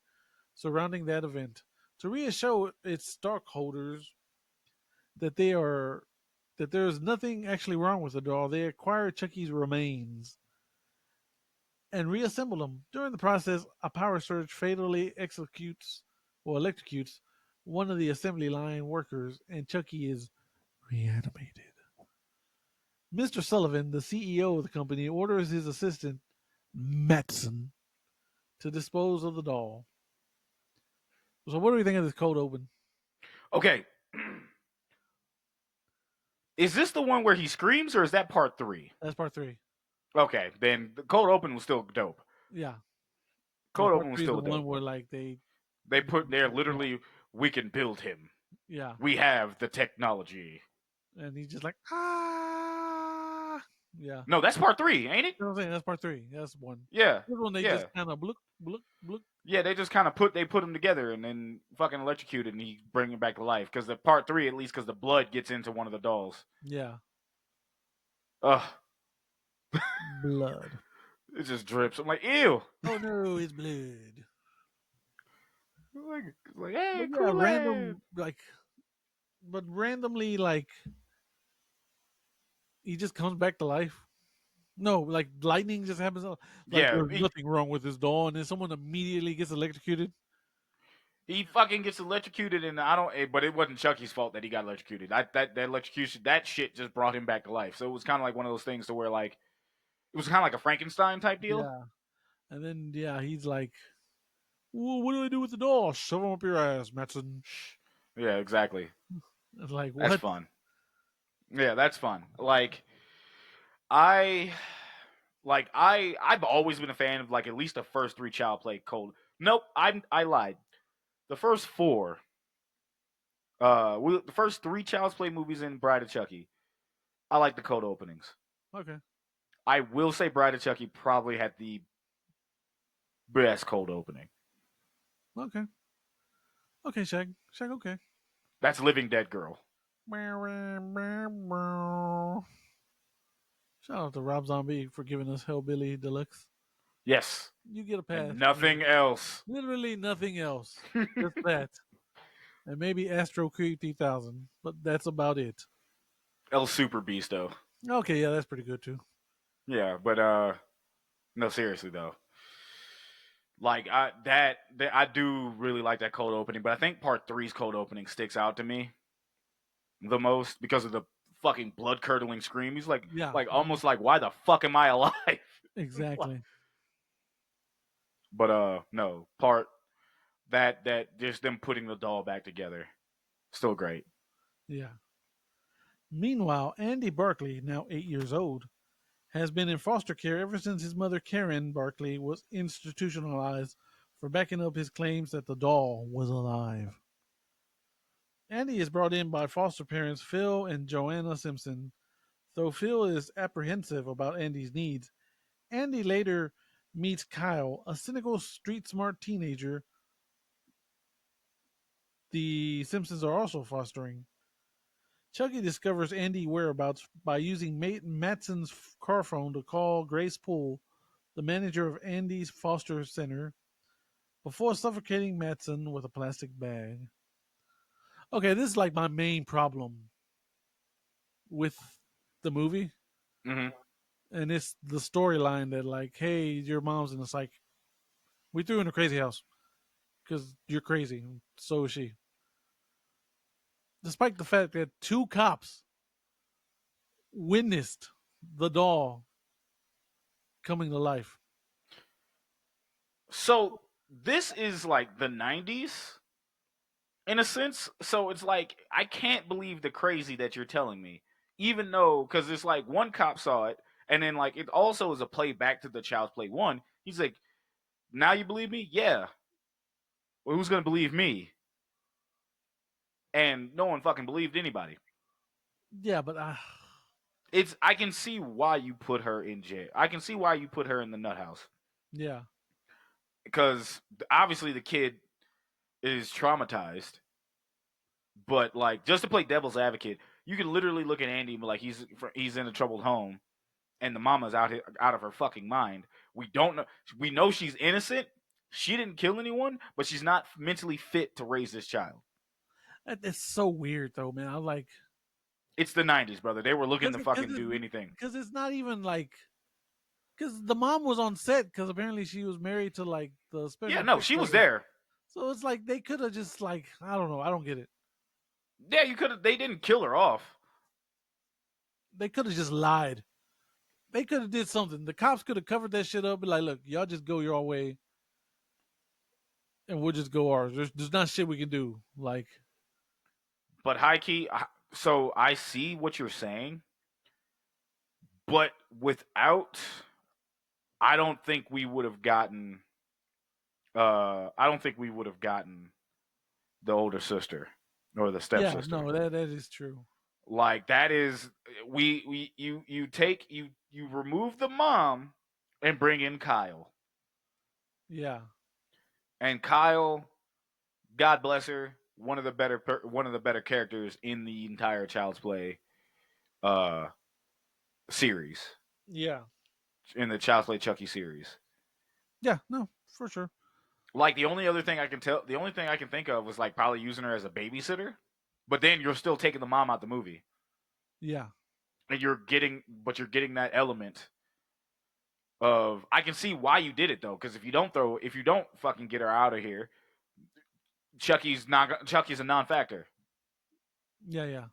Speaker 3: surrounding that event. To reassure its stockholders that there is nothing actually wrong with the doll, they acquire Chucky's remains and reassemble them. During the process, a power surge fatally electrocutes one of the assembly line workers, and Chucky is reanimated. Mr. Sullivan, the CEO of the company, orders his assistant, Matson, to dispose of the doll. So, what do we think of this cold open?
Speaker 2: Okay. Is this the one where he screams, or is that part 3?
Speaker 3: That's part 3.
Speaker 2: Okay, then the cold open was still dope.
Speaker 3: Yeah.
Speaker 2: Cold
Speaker 3: Part
Speaker 2: open was
Speaker 3: 3 is the
Speaker 2: still
Speaker 3: one
Speaker 2: dope.
Speaker 3: where, like, they.
Speaker 2: They put there literally, we can build him.
Speaker 3: Yeah.
Speaker 2: We have the technology.
Speaker 3: And he's just like, ah. Yeah.
Speaker 2: No, that's part 3, ain't it?
Speaker 3: You know what I'm saying? That's part 3. That's one.
Speaker 2: Yeah.
Speaker 3: This one, they
Speaker 2: yeah.
Speaker 3: just kind of blook.
Speaker 2: Yeah, they just kind of put them together and then fucking electrocuted, and he bring him back to life. Because the part 3, at least, because the blood gets into one of the dolls.
Speaker 3: Yeah.
Speaker 2: Ugh.
Speaker 3: Blood.
Speaker 2: It just drips. I'm like, ew.
Speaker 3: Oh no, it's blood.
Speaker 2: Like hey,
Speaker 3: But yeah,
Speaker 2: Kool-Aid.
Speaker 3: randomly, like, he just comes back to life. No, like, lightning just happens. Like,
Speaker 2: Yeah,
Speaker 3: there's nothing wrong with this doll, and then someone immediately gets electrocuted.
Speaker 2: he fucking gets electrocuted, and I don't. But it wasn't Chucky's fault that he got electrocuted. That electrocution, that shit just brought him back to life. So it was kind of like one of those things to where, like, it was kind of like a Frankenstein type deal.
Speaker 3: Yeah. And then, yeah, he's like, well, what do I do with the doll? Shove him up your ass, Matson.
Speaker 2: Yeah, exactly.
Speaker 3: It's like, what?
Speaker 2: That's fun. Yeah, that's fun. I've always been a fan of, like, at least the first 3 Child Play cold. Nope, I lied. The first 4. The first 3 Child's Play movies in Bride of Chucky, I like the cold openings.
Speaker 3: Okay.
Speaker 2: I will say Bride of Chucky probably had the best cold opening.
Speaker 3: Okay. Okay, Shag, okay.
Speaker 2: That's Living Dead Girl.
Speaker 3: Shout out to Rob Zombie for giving us Hellbilly Deluxe.
Speaker 2: Yes.
Speaker 3: You get a pass.
Speaker 2: And nothing else.
Speaker 3: Literally nothing else. Just that. And maybe Astro Creed 3000, but that's about it.
Speaker 2: El Super Beasto.
Speaker 3: Okay, yeah, that's pretty good too.
Speaker 2: Yeah, but no, seriously though. Like, I do really like that cold opening, but I think part 3's cold opening sticks out to me the most because of the fucking blood curdling scream. He's like,
Speaker 3: Yeah.
Speaker 2: like almost like, why the fuck am I alive?
Speaker 3: Exactly.
Speaker 2: But no, part that just them putting the doll back together, still great.
Speaker 3: Yeah. Meanwhile, Andy Barkley, now 8 years old, has been in foster care ever since his mother, Karen Barkley, was institutionalized for backing up his claims that the doll was alive. Andy is brought in by foster parents Phil and Joanna Simpson. Though Phil is apprehensive about Andy's needs, Andy later meets Kyle, a cynical, street-smart teenager the Simpsons are also fostering. Chucky discovers Andy's whereabouts by using Matson's car phone to call Grace Poole, the manager of Andy's foster center, before suffocating Matson with a plastic bag. Okay, this is like my main problem with the movie.
Speaker 2: Mm-hmm.
Speaker 3: and it's the storyline that like, hey, your mom's in the psych. We threw her in a crazy house because you're crazy. So is she. Despite the fact that two cops witnessed the doll coming to life.
Speaker 2: So this is like the 90s in a sense. So it's like I can't believe the crazy that you're telling me. Even though cuz it's like one cop saw it and then like it also is a play back to the Child's Play 1. He's like, "Now you believe me?" Yeah. Well, who's going to believe me? And no one fucking believed anybody.
Speaker 3: Yeah, but
Speaker 2: It's I can see why you put her in jail. I can see why you put her in the nut house.
Speaker 3: yeah,
Speaker 2: Because obviously the kid is traumatized. But like just to play devil's advocate, you can literally look at Andy and be like he's in a troubled home, and the mama's out of her fucking mind. We don't know. We know she's innocent. She didn't kill anyone, but she's not mentally fit to raise this child.
Speaker 3: it's so weird though, man. I like
Speaker 2: It's the 90s, brother. They were looking to fucking do anything.
Speaker 3: because it's not even like because the mom was on set because apparently she was married to like the
Speaker 2: Yeah,
Speaker 3: special
Speaker 2: no,
Speaker 3: effects
Speaker 2: she was
Speaker 3: guy.
Speaker 2: there.
Speaker 3: So it's like they could have just like I don't know. I don't get it.
Speaker 2: Yeah, you could have. They didn't kill her off.
Speaker 3: They could have just lied. They could have did something. The cops could have covered that shit up and like, look, y'all just go your way, and we'll just go ours. There's not shit we can do. Like,
Speaker 2: But high key, so I see what you're saying, but without, I don't think we would have gotten. I don't think we would have gotten the older sister or the
Speaker 3: yeah,
Speaker 2: stepsister.
Speaker 3: no, that is true.
Speaker 2: Like that is you take you remove the mom and bring in Kyle.
Speaker 3: Yeah,
Speaker 2: And Kyle, God bless her, one of the better characters in the entire Child's Play uh series,
Speaker 3: yeah,
Speaker 2: in the Child's Play Chucky series.
Speaker 3: yeah. No, for sure.
Speaker 2: Like the only thing I can think of was like probably using her as a babysitter, but then you're still taking the mom out the movie,
Speaker 3: Yeah,
Speaker 2: and you're getting that element of I can see why you did it though, because if you don't fucking get her out of here, Chucky's a non-factor.
Speaker 3: yeah, yeah.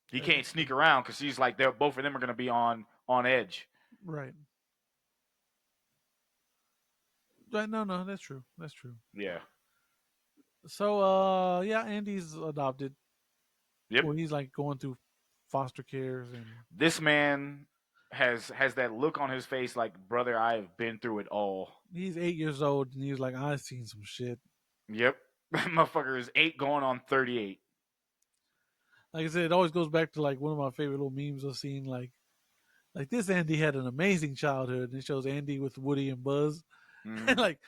Speaker 2: He
Speaker 3: That
Speaker 2: can't
Speaker 3: is true.
Speaker 2: sneak around because she's like they're both of them are gonna be on edge.
Speaker 3: Right. Right. No, no, that's true. That's true.
Speaker 2: Yeah.
Speaker 3: So, yeah, Andy's adopted.
Speaker 2: Yep.
Speaker 3: Well, he's like going through foster cares and
Speaker 2: This man has that look on his face like, brother, I have been through it all.
Speaker 3: he's 8 years old and he's like, I've seen some shit.
Speaker 2: Yep. That motherfucker is 8 going on 38.
Speaker 3: Like I said, it always goes back to like one of my favorite little memes I've seen. Like this Andy had an amazing childhood, and it shows Andy with Woody and Buzz, and
Speaker 2: Mm.
Speaker 3: like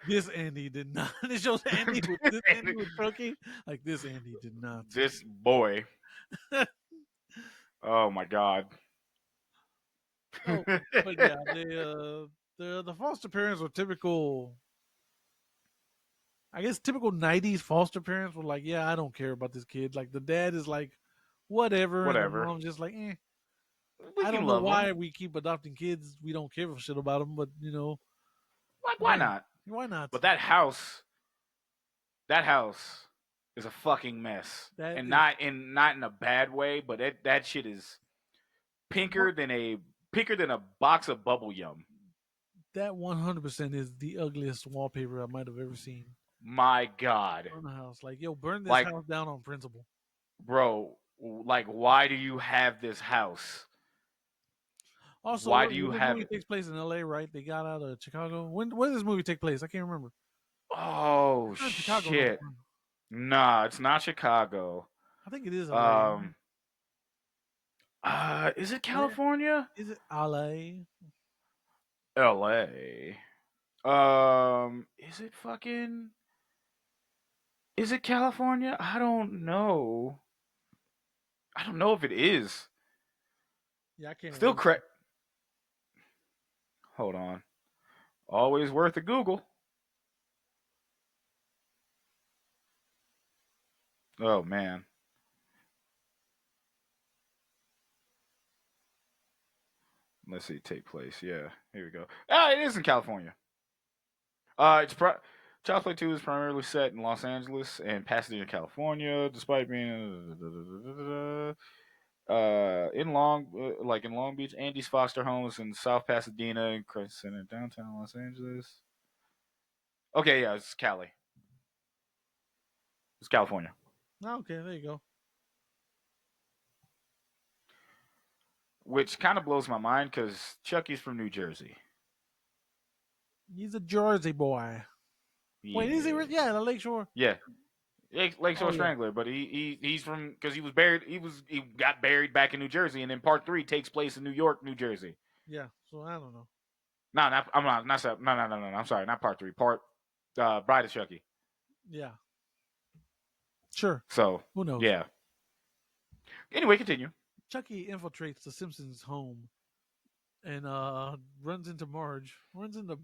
Speaker 3: this Andy did not. It shows Andy with this Andy with Chucky. Like this Andy did not.
Speaker 2: This boy. Oh my god.
Speaker 3: Oh, but yeah, the foster parents were typical. I guess typical '90s foster parents were like, yeah, I don't care about this kid. Like the dad is like, whatever, and the
Speaker 2: Whatever.
Speaker 3: mom's just like, eh.
Speaker 2: We
Speaker 3: I
Speaker 2: can
Speaker 3: don't know
Speaker 2: love him.
Speaker 3: why we keep adopting kids. We don't give a shit about them, but you know,
Speaker 2: Like why
Speaker 3: why?
Speaker 2: not?
Speaker 3: Why not?
Speaker 2: But that house is a fucking mess.
Speaker 3: That
Speaker 2: And
Speaker 3: is
Speaker 2: not in a bad way, but that shit is pinker than a box of bubble yum.
Speaker 3: that 100% is the ugliest wallpaper I might have ever seen
Speaker 2: My god.
Speaker 3: on a house. Like, yo, burn this
Speaker 2: Like,
Speaker 3: house down on principle.
Speaker 2: bro, like why do you have this house?
Speaker 3: Also,
Speaker 2: Why do you
Speaker 3: this
Speaker 2: have
Speaker 3: movie
Speaker 2: it?
Speaker 3: takes place in L.A., right? They got out of Chicago. When does this movie take place? I can't remember.
Speaker 2: Oh
Speaker 3: It's not Chicago no
Speaker 2: shit.
Speaker 3: more.
Speaker 2: Nah, it's not Chicago.
Speaker 3: I think it is L.A.
Speaker 2: Um is it
Speaker 3: Where
Speaker 2: California?
Speaker 3: is it? L.A.
Speaker 2: LA. Is it fucking is it California? I don't know. I don't know if it is.
Speaker 3: Yeah, I can't
Speaker 2: Still
Speaker 3: remember.
Speaker 2: correct. Hold on. Always worth a Google. Oh man. Let's see, take place. Yeah, here we go. It is in California. Child's Play 2 is primarily set in Los Angeles and Pasadena, California, despite being in Long Beach. Andy's foster homes in South Pasadena and Crescent Center, downtown Los Angeles. Okay, yeah, it's Cali. It's California.
Speaker 3: Okay, there you go.
Speaker 2: Which kind of blows my mind because Chucky's from New Jersey.
Speaker 3: He's a Jersey boy. Wait, is he? Yeah, the Lakeshore.
Speaker 2: Yeah, Lakeshore
Speaker 3: Oh, yeah.
Speaker 2: Strangler, but he's from because he was buried. He got buried back in New Jersey, and then part 3 takes place in New York, New Jersey.
Speaker 3: Yeah, so I don't know.
Speaker 2: No, I'm not. No. I'm sorry, not part 3. Part Bride of Chucky.
Speaker 3: Yeah. Sure.
Speaker 2: So
Speaker 3: Who knows?
Speaker 2: yeah. Anyway, continue.
Speaker 3: Chucky infiltrates the Simpsons' home and runs into Marge. Runs into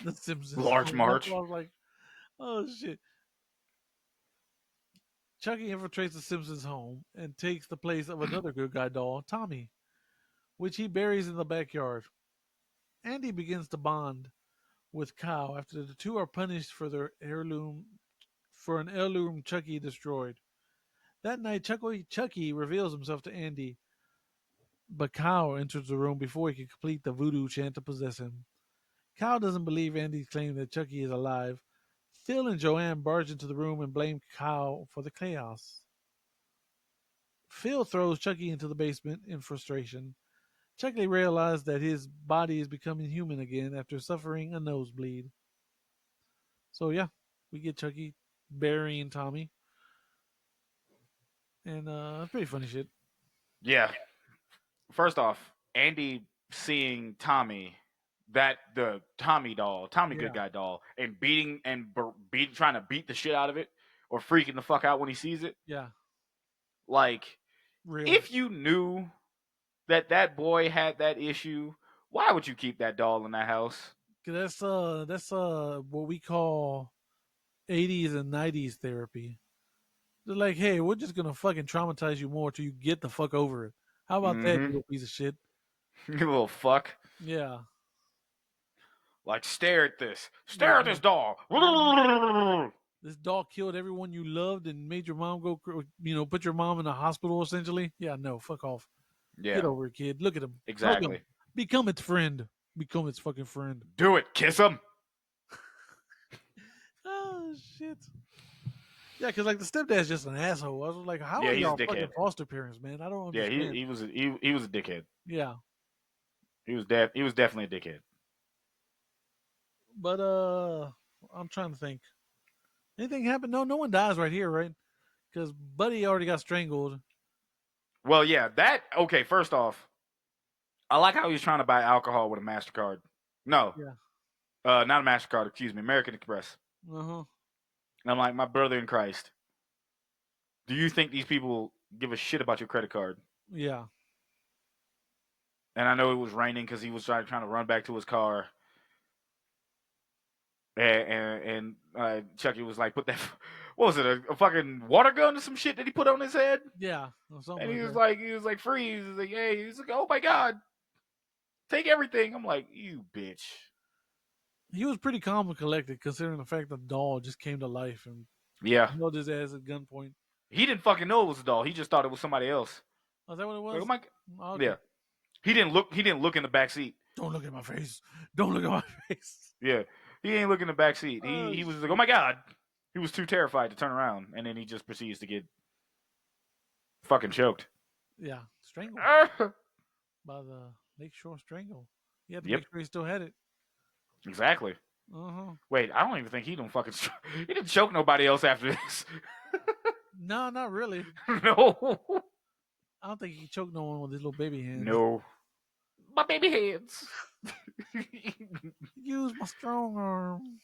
Speaker 3: the Simpsons.
Speaker 2: Large
Speaker 3: home.
Speaker 2: Marge.
Speaker 3: I was like, oh shit. Chucky infiltrates the Simpsons' home and takes the place of another good guy doll, Tommy, which he buries in the backyard. Andy begins to bond with Kyle after the two are punished for an heirloom Chucky destroyed. That night, Chucky reveals himself to Andy, but Kyle enters the room before he can complete the voodoo chant to possess him. Kyle doesn't believe Andy's claim that Chucky is alive. Phil and Joanne barge into the room and blame Kyle for the chaos. Phil throws Chucky into the basement in frustration. Chucky realizes that his body is becoming human again after suffering a nosebleed. So yeah, we get Chucky burying Tommy. And it's pretty funny shit.
Speaker 2: Yeah. First off, Andy seeing Tommy, the Tommy doll, Tommy Good Guy doll, and trying to beat the shit out of it or freaking the fuck out when he sees it.
Speaker 3: Yeah.
Speaker 2: Like,
Speaker 3: Real.
Speaker 2: if you knew that boy had that issue, why would you keep that doll in that house?
Speaker 3: That's what we call 80s and 90s therapy. They're like, hey, we're just gonna fucking traumatize you more till you get the fuck over it. How about that, you little piece of shit?
Speaker 2: You little fuck.
Speaker 3: Yeah.
Speaker 2: Like, stare at this. Stare at this doll.
Speaker 3: This doll killed everyone you loved and made your mom go, put your mom in a hospital essentially. Yeah, no, fuck off.
Speaker 2: Yeah.
Speaker 3: Get over it, kid. Look at him.
Speaker 2: Exactly.
Speaker 3: Hug him. Become its friend. Become its fucking friend.
Speaker 2: Do it. Kiss him.
Speaker 3: Oh, shit. Yeah, because like the stepdad's just an asshole. I was like, how are y'all fucking foster parents, man? I don't understand.
Speaker 2: Yeah, he was a dickhead.
Speaker 3: Yeah.
Speaker 2: He was definitely a dickhead.
Speaker 3: But I'm trying to think. Anything happened? No one dies right here, right? Because Buddy already got strangled.
Speaker 2: Well, yeah, okay, first off, I like how he was trying to buy alcohol with a MasterCard. No.
Speaker 3: Yeah.
Speaker 2: Not a MasterCard, excuse me, American Express.
Speaker 3: Uh-huh.
Speaker 2: And I'm like, my brother in Christ, do you think these people give a shit about your credit card?
Speaker 3: Yeah.
Speaker 2: And I know it was raining because he was trying to run back to his car. And Chucky was like, put that, what was it, a fucking water gun or some shit that he put on his head?
Speaker 3: Yeah.
Speaker 2: And he was like, freeze. He's like, hey, he's like, oh my God, take everything. I'm like, you bitch.
Speaker 3: He was pretty calm and collected considering the fact the doll just came to life and held his ass at gunpoint.
Speaker 2: He didn't fucking know it was a doll. He just thought it was somebody else.
Speaker 3: Oh, is that what it was?
Speaker 2: Like, oh my,
Speaker 3: okay.
Speaker 2: Yeah. He didn't look in the back seat.
Speaker 3: Don't look at my face. Don't look at my face.
Speaker 2: Yeah. He ain't looking in the back seat. He was like, oh my God. He was too terrified to turn around, and then he just proceeds to get fucking choked.
Speaker 3: Yeah, strangled by the Lakeshore Strangle. He had to make sure he still had it.
Speaker 2: Exactly.
Speaker 3: Uh-huh.
Speaker 2: Wait, I don't even think he didn't choke nobody else after this.
Speaker 3: No, not really.
Speaker 2: No.
Speaker 3: I don't think he choked no one with his little baby hands.
Speaker 2: No. My baby hands.
Speaker 3: Use my strong arm.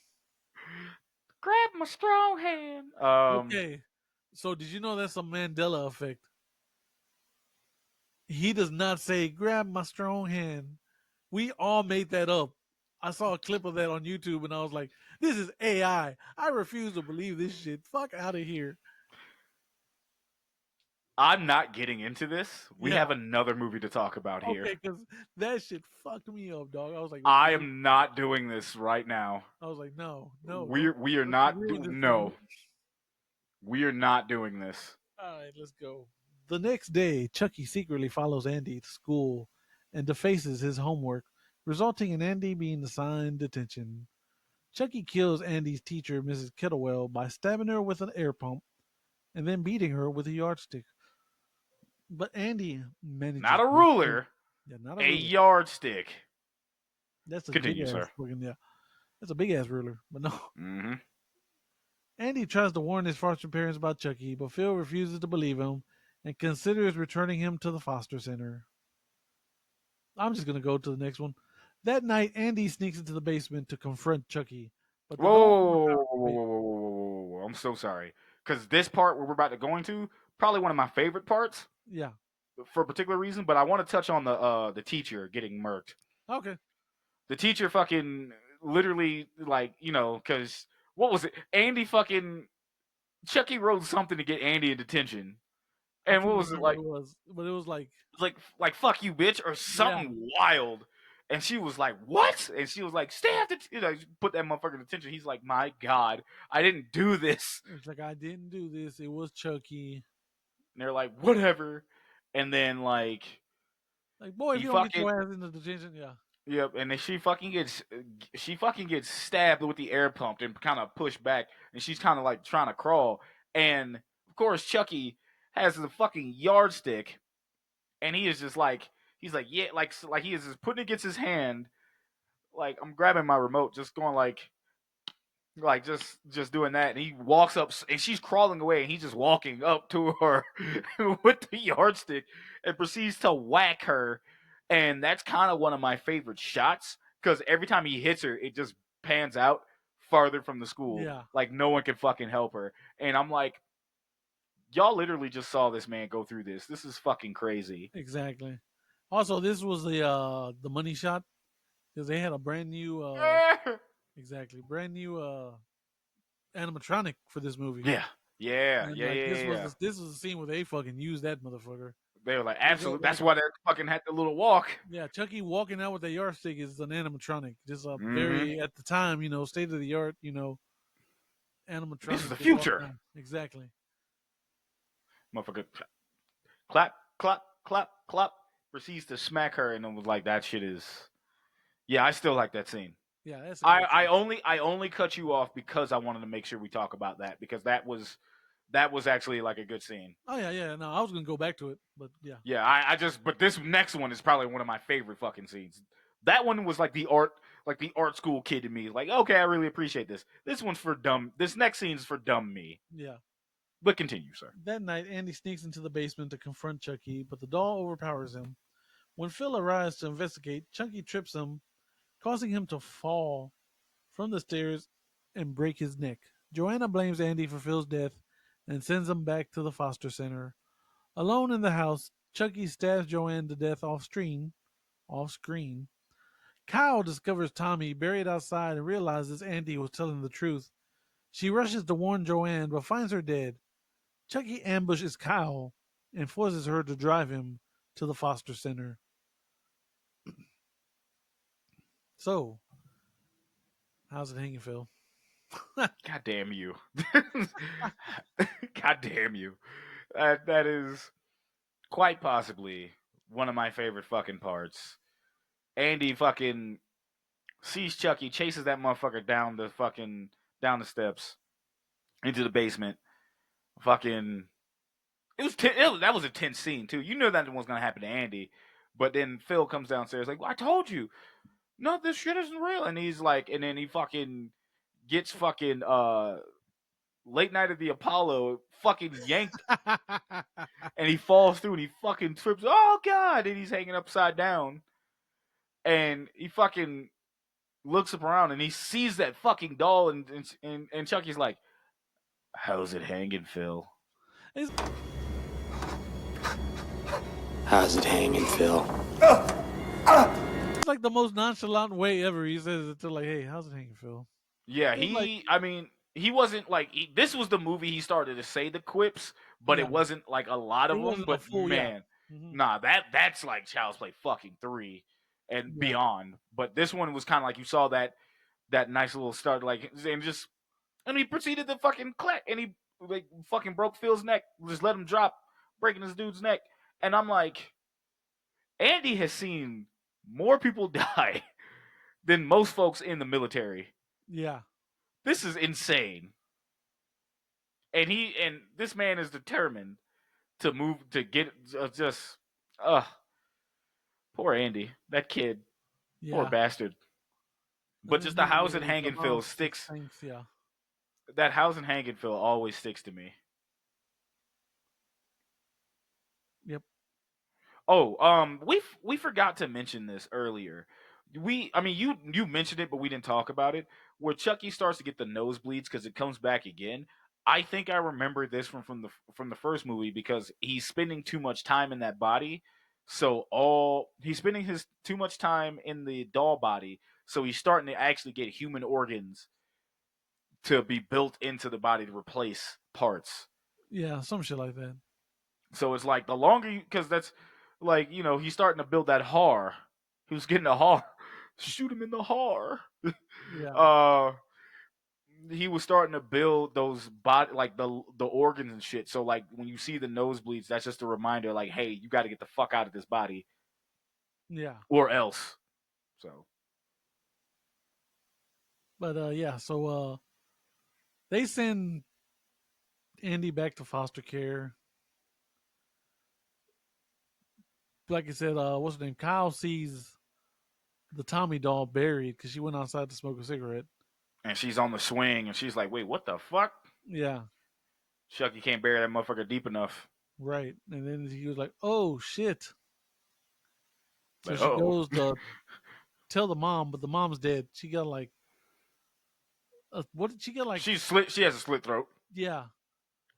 Speaker 2: Grab my strong hand.
Speaker 3: Okay. So did you know that's a Mandela effect? He does not say, grab my strong hand. We all made that up. I saw a clip of that on YouTube and I was like, this is AI. I refuse to believe this shit. Fuck out of here.
Speaker 2: I'm not getting into this. We
Speaker 3: Yeah.
Speaker 2: have another movie to talk about here.
Speaker 3: Okay, because that shit fucked me up, dog. I was like,
Speaker 2: I am not doing this right now.
Speaker 3: no,
Speaker 2: We are
Speaker 3: don't
Speaker 2: not
Speaker 3: ruin this for me.
Speaker 2: no. We are not doing this.
Speaker 3: All right, let's go. The next day, Chucky secretly follows Andy to school and defaces his homework, resulting in Andy being assigned detention. Chucky kills Andy's teacher, Mrs. Kettlewell, by stabbing her with an air pump and then beating her with a yardstick. But Andy manages
Speaker 2: Not a
Speaker 3: to escape.
Speaker 2: ruler,
Speaker 3: Yeah, not a
Speaker 2: a
Speaker 3: ruler.
Speaker 2: yardstick.
Speaker 3: That's a big
Speaker 2: Continue,
Speaker 3: ass
Speaker 2: sir.
Speaker 3: fucking yeah. That's a big ass ruler. But no.
Speaker 2: Mm-hmm.
Speaker 3: Andy tries to warn his foster parents about Chucky, but Phil refuses to believe him and considers returning him to the foster center. I'm just gonna go to the next one. That night, Andy sneaks into the basement to confront Chucky, but the doll overpowers him.
Speaker 2: Whoa. I'm so sorry. Because this part where we're about to go into, probably one of my favorite parts
Speaker 3: Yeah.
Speaker 2: for a particular reason, but I want to touch on the teacher getting murked.
Speaker 3: Okay.
Speaker 2: The teacher fucking literally, like, because what was it? Andy fucking. Chucky wrote something to get Andy in detention.
Speaker 3: I
Speaker 2: And
Speaker 3: can't
Speaker 2: what was it
Speaker 3: remember what
Speaker 2: like?
Speaker 3: it was, but it was
Speaker 2: Like fuck you, bitch, or
Speaker 3: yeah.
Speaker 2: something wild. And she was like, "What?" And she was like, "Stay after," put that motherfucker in detention. He's like, "My God, I didn't do this."
Speaker 3: It's like I didn't do this. It was Chucky.
Speaker 2: And they're like, "Whatever." And then like
Speaker 3: Like, boy, if
Speaker 2: he
Speaker 3: you don't get
Speaker 2: fucking
Speaker 3: your ass into detention, yeah.
Speaker 2: yep. And then she fucking gets stabbed with the air pump and kind of pushed back, and she's kind of like trying to crawl. And of course, Chucky has the fucking yardstick, and he is just like he's like yeah, like he is just putting it against his hand. Like I'm grabbing my remote, just going like just doing that, and he walks up, and she's crawling away, and he's just walking up to her with the yardstick, and proceeds to whack her, and that's kind of one of my favorite shots because every time he hits her, it just pans out farther from the school,
Speaker 3: Yeah.
Speaker 2: like no one can fucking help her, and I'm like, y'all literally just saw this man go through this. This is fucking crazy.
Speaker 3: Exactly. Also, this was the money shot because they had a brand new brand new animatronic for this movie.
Speaker 2: Yeah, yeah,
Speaker 3: And
Speaker 2: yeah,
Speaker 3: like
Speaker 2: yeah, yeah.
Speaker 3: this was a scene where they fucking used that motherfucker.
Speaker 2: They were like,
Speaker 3: Like,
Speaker 2: absolutely. That's why they fucking had the little walk.
Speaker 3: yeah, Chucky walking out with a yardstick is an animatronic. Just a
Speaker 2: Mm-hmm.
Speaker 3: very at the time, state of the art,
Speaker 2: This is
Speaker 3: animatronic
Speaker 2: the
Speaker 3: just walking
Speaker 2: future.
Speaker 3: out. Exactly.
Speaker 2: Motherfucker, clap, clap, clap, clap. Proceeds to smack her, and it was like, that shit is. Yeah, I still like that scene.
Speaker 3: Yeah, that's a
Speaker 2: I,
Speaker 3: great
Speaker 2: I
Speaker 3: scene.
Speaker 2: only cut you off because I wanted to make sure we talk about that because that was actually like a good scene.
Speaker 3: Oh yeah. No, I was gonna go back to it, but yeah.
Speaker 2: Yeah, I just but this next one is probably one of my favorite fucking scenes. That one was like the art school kid to me. Like, okay, I really appreciate this. This one's for dumb. This next scene's for dumb me.
Speaker 3: Yeah.
Speaker 2: But continue, sir.
Speaker 3: That night, Andy sneaks into the basement to confront Chucky, but the doll overpowers him. When Phil arrives to investigate, Chucky trips him, causing him to fall from the stairs and break his neck. Joanna blames Andy for Phil's death and sends him back to the foster center. Alone in the house, Chucky stabs Joanne to death off screen. Kyle discovers Tommy buried outside and realizes Andy was telling the truth. She rushes to warn Joanne but finds her dead. Chucky ambushes Kyle and forces her to drive him to the foster center. So, how's it hanging, Phil?
Speaker 2: God damn you. God damn you. That is quite possibly one of my favorite fucking parts. Andy fucking sees Chucky, chases that motherfucker down the steps into the basement. Fucking that was a tense scene too. You know that was gonna happen to Andy, but then Phil comes downstairs like, well, I told you, no, this shit isn't real, and he's like, and then he fucking gets fucking Late Night of the Apollo fucking yanked, and he falls through and he fucking trips. Oh god! And he's hanging upside down, and he fucking looks up around and he sees that fucking doll, and Chucky's like, "How's it hanging, Phil?"
Speaker 3: It's
Speaker 4: How's it hanging, Phil?
Speaker 3: like the most nonchalant way ever. He says it to like, "Hey, how's it hanging, Phil?"
Speaker 2: Yeah,
Speaker 3: It's like,
Speaker 2: I mean, he wasn't like this was the movie he started to say the quips, but
Speaker 3: Yeah.
Speaker 2: it wasn't like a lot of
Speaker 3: It
Speaker 2: them.
Speaker 3: wasn't a
Speaker 2: But
Speaker 3: full,
Speaker 2: man,
Speaker 3: Mhm.
Speaker 2: nah, that's like Child's Play fucking 3 and
Speaker 3: Yeah.
Speaker 2: beyond. But this one was kind of like you saw that nice little start, like, and he proceeded to fucking clack, and he like fucking broke Phil's neck, just let him drop, breaking this dude's neck, and I'm like, Andy has seen more people die than most folks in the military.
Speaker 3: Yeah.
Speaker 2: This is insane. And this man is determined to move to get just poor Andy, that kid, poor
Speaker 3: Yeah.
Speaker 2: bastard.
Speaker 3: In
Speaker 2: But
Speaker 3: this
Speaker 2: just the
Speaker 3: movie,
Speaker 2: house in
Speaker 3: the
Speaker 2: Hangenville
Speaker 3: mom sticks
Speaker 2: sticks.
Speaker 3: things. Yeah.
Speaker 2: That house in Hangenville always sticks to me.
Speaker 3: Yep.
Speaker 2: Oh, we forgot to mention this earlier. I mean, you mentioned it, but we didn't talk about it. Where Chucky starts to get the nosebleeds because it comes back again. I think I remember this from the first movie because he's spending too much time in that body. So he's spending his too much time in the doll body. So he's starting to actually get human organs to be built into the body to replace parts.
Speaker 3: Yeah. Some shit like that.
Speaker 2: So it's like the longer you, because that's like, he's starting to build that har. He was getting a har. Shoot him in the har.
Speaker 3: Yeah.
Speaker 2: uh, he was starting to build those body, like the organs and shit. So like when you see the nosebleeds, that's just a reminder, like, hey, you got to get the fuck out of this body,
Speaker 3: Yeah.
Speaker 2: or else. So
Speaker 3: But yeah. So they send Andy back to foster care. Like I said, what's her name? Kyle sees the Tommy doll buried because she went outside to smoke a cigarette.
Speaker 2: and she's on the swing, and she's like, wait, what the fuck?
Speaker 3: Yeah.
Speaker 2: Chucky can't bury that motherfucker deep enough.
Speaker 3: Right. And then he was like, "Oh shit!" So
Speaker 2: Like,
Speaker 3: she
Speaker 2: oh,
Speaker 3: goes to tell the mom, but the mom's dead. She got like, what did she get? Like,
Speaker 2: she's slit. She has a slit throat.
Speaker 3: yeah,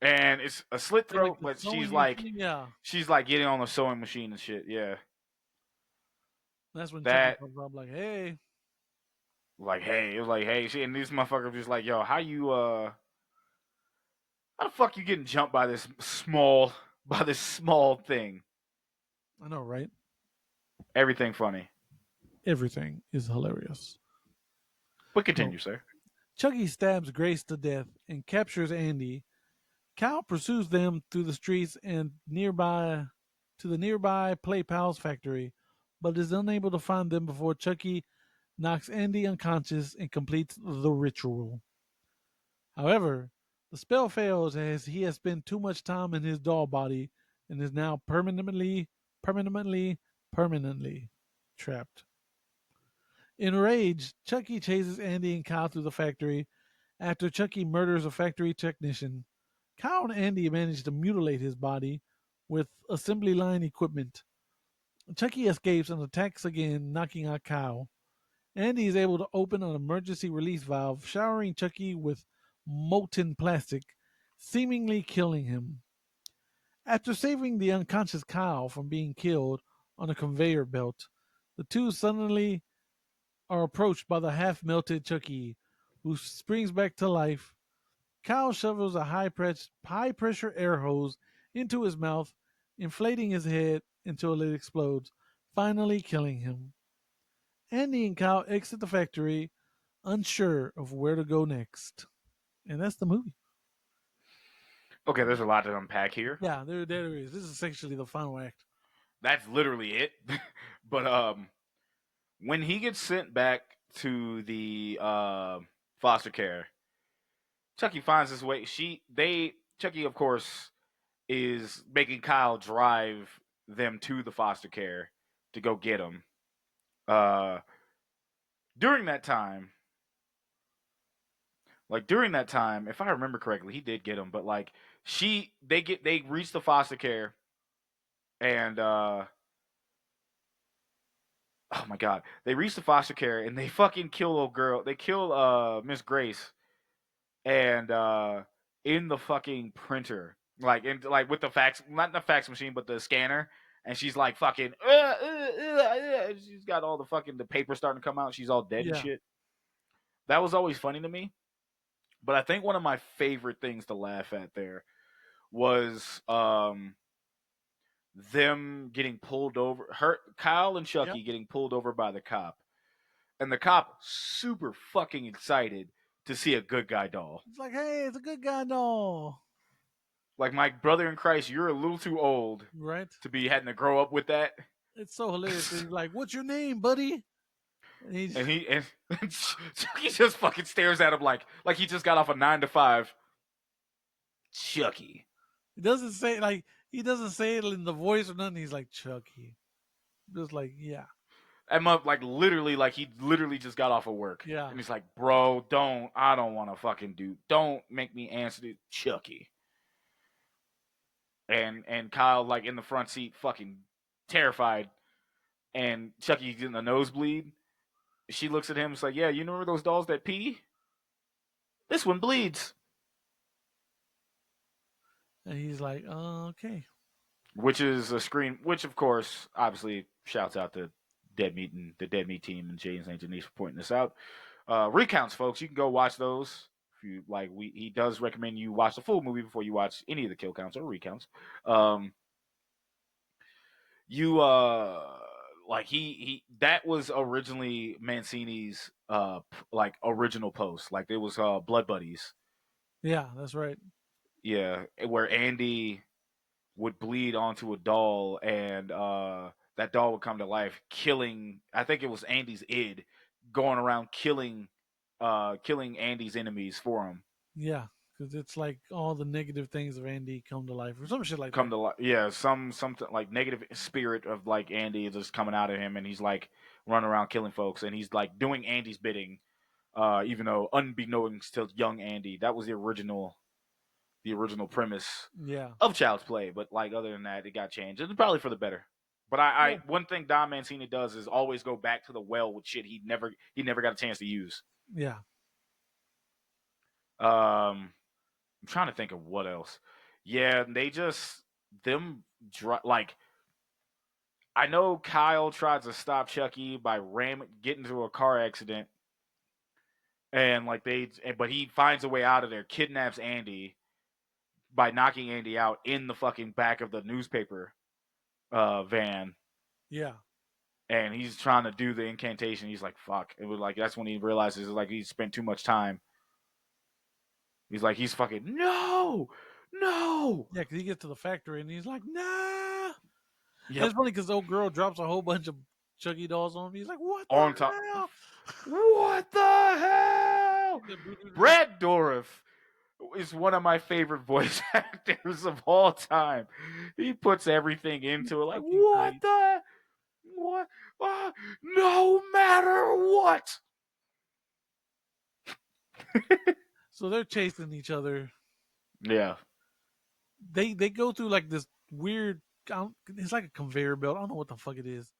Speaker 2: And it's a slit
Speaker 3: like
Speaker 2: throat,
Speaker 3: the
Speaker 2: but
Speaker 3: sewing machine. Yeah,
Speaker 2: she's like getting on the sewing machine and shit. Yeah,
Speaker 3: that's when Chucky
Speaker 2: that
Speaker 3: comes up, like, "Hey,
Speaker 2: like, hey, it was like, hey, and these motherfuckers just like, yo, how the fuck you getting jumped by this small thing?
Speaker 3: I know, right?
Speaker 2: Everything funny,
Speaker 3: Everything is hilarious."
Speaker 2: but
Speaker 3: So
Speaker 2: continue, sir.
Speaker 3: Chucky stabs Grace to death and captures Andy. Cal pursues them through the streets and nearby to the nearby Play Pals factory, but is unable to find them before Chucky knocks Andy unconscious and completes the ritual. However, the spell fails as he has spent too much time in his doll body and is now permanently, permanently trapped. Enraged, Chucky chases Andy and Kyle through the factory. After Chucky murders a factory technician, Kyle and Andy manage to mutilate his body with assembly line equipment. Chucky escapes and attacks again, knocking out Kyle. Andy is able to open an emergency release valve, showering Chucky with molten plastic, seemingly killing him. After saving the unconscious Kyle from being killed on a conveyor belt, the two suddenly are approached by the half melted Chucky, who springs back to life. Kyle shovels a high pressure air hose into his mouth, inflating his head until it explodes, finally killing him. Andy and Kyle exit the factory, unsure of where to go next. And that's the movie.
Speaker 2: Okay, there's a lot to unpack here.
Speaker 3: Yeah, there it is. This is essentially the final act.
Speaker 2: That's literally it. But when he gets sent back to the foster care, Chucky finds his way. Chucky, of course, is making Kyle drive them to the foster care to go get him. Uh, during that time, if I remember correctly, he did get him, but like they reach the foster care, and oh my god, they reach the foster care and they fucking kill little girl. They kill Miss Grace, and in the fucking printer, like with the fax, not the fax machine, but the scanner. And she's like fucking, she's got all the paper starting to come out. She's all dead and
Speaker 3: Yeah.
Speaker 2: shit. That was always funny to me. But I think one of my favorite things to laugh at there was them getting pulled over. Kyle and Chucky
Speaker 3: Yep.
Speaker 2: getting pulled over by the cop, and the cop super fucking excited to see a good guy doll.
Speaker 3: It's like, hey, it's a good guy doll.
Speaker 2: Like, my brother in Christ, you're a little too old
Speaker 3: Right?
Speaker 2: to be having to grow up with that.
Speaker 3: It's so hilarious. He's like, what's your name, buddy? And he's
Speaker 2: And Chucky just fucking stares at him like he just got off a 9 to 5. Chucky.
Speaker 3: he doesn't say it in the voice or nothing. He's like, Chucky. Just like, yeah.
Speaker 2: I'm up like literally like he literally just got off of work.
Speaker 3: Yeah.
Speaker 2: And he's like, bro, I don't want to fucking don't make me answer to Chucky. And Kyle like in the front seat fucking terrified. And Chucky's getting a nosebleed. She looks at him, it's like, yeah, you know those dolls that pee? This one bleeds.
Speaker 3: And he's like, okay.
Speaker 2: Which is a screen, which of course, obviously, shouts out to Dead Meat and the Dead Meat team and James and Janice for pointing this out. Recounts, folks, you can go watch those. If you like, he does recommend you watch the full movie before you watch any of the kill counts or recounts. Like he that was originally Mancini's like original post. Like it was Blood Buddies.
Speaker 3: Yeah, that's right.
Speaker 2: Yeah, where Andy would bleed onto a doll and that doll would come to life, killing, I think it was Andy's id, going around killing Andy's enemies for him.
Speaker 3: Yeah, because it's like all the negative things of Andy come to life or some shit like
Speaker 2: Come
Speaker 3: that.
Speaker 2: to life. Yeah, something like negative spirit of like Andy is just coming out of him, and he's like running around killing folks, and he's like doing Andy's bidding, even though unbeknownst to young Andy, that was the original premise
Speaker 3: Yeah.
Speaker 2: of Child's Play. But like other than that, it got changed. It's probably for the better. But
Speaker 3: Yeah.
Speaker 2: one thing Don Mancini does is always go back to the well with shit he never got a chance to use.
Speaker 3: Yeah.
Speaker 2: I'm trying to think of what else. Yeah, they just like. I know Kyle tries to stop Chucky by getting into a car accident, and like but he finds a way out of there, kidnaps Andy by knocking Andy out in the fucking back of the newspaper van.
Speaker 3: Yeah.
Speaker 2: And he's trying to do the incantation. He's like, fuck. It was like, that's when he realizes like he spent too much time. He's like, he's fucking, no.
Speaker 3: Yeah, because he gets to the factory and he's like, nah.
Speaker 2: Yep.
Speaker 3: It's funny because the old girl drops a whole bunch of Chucky dolls on him. He's like, what the
Speaker 2: On top.
Speaker 3: hell?
Speaker 2: What the hell? Brad Dourif is one of my favorite voice actors of all time. He puts everything into it. Like,
Speaker 3: Fucking
Speaker 2: what
Speaker 3: great.
Speaker 2: the? What? No matter what.
Speaker 3: So they're chasing each other.
Speaker 2: Yeah.
Speaker 3: They go through like this weird. It's like a conveyor belt. I don't know what the fuck it is.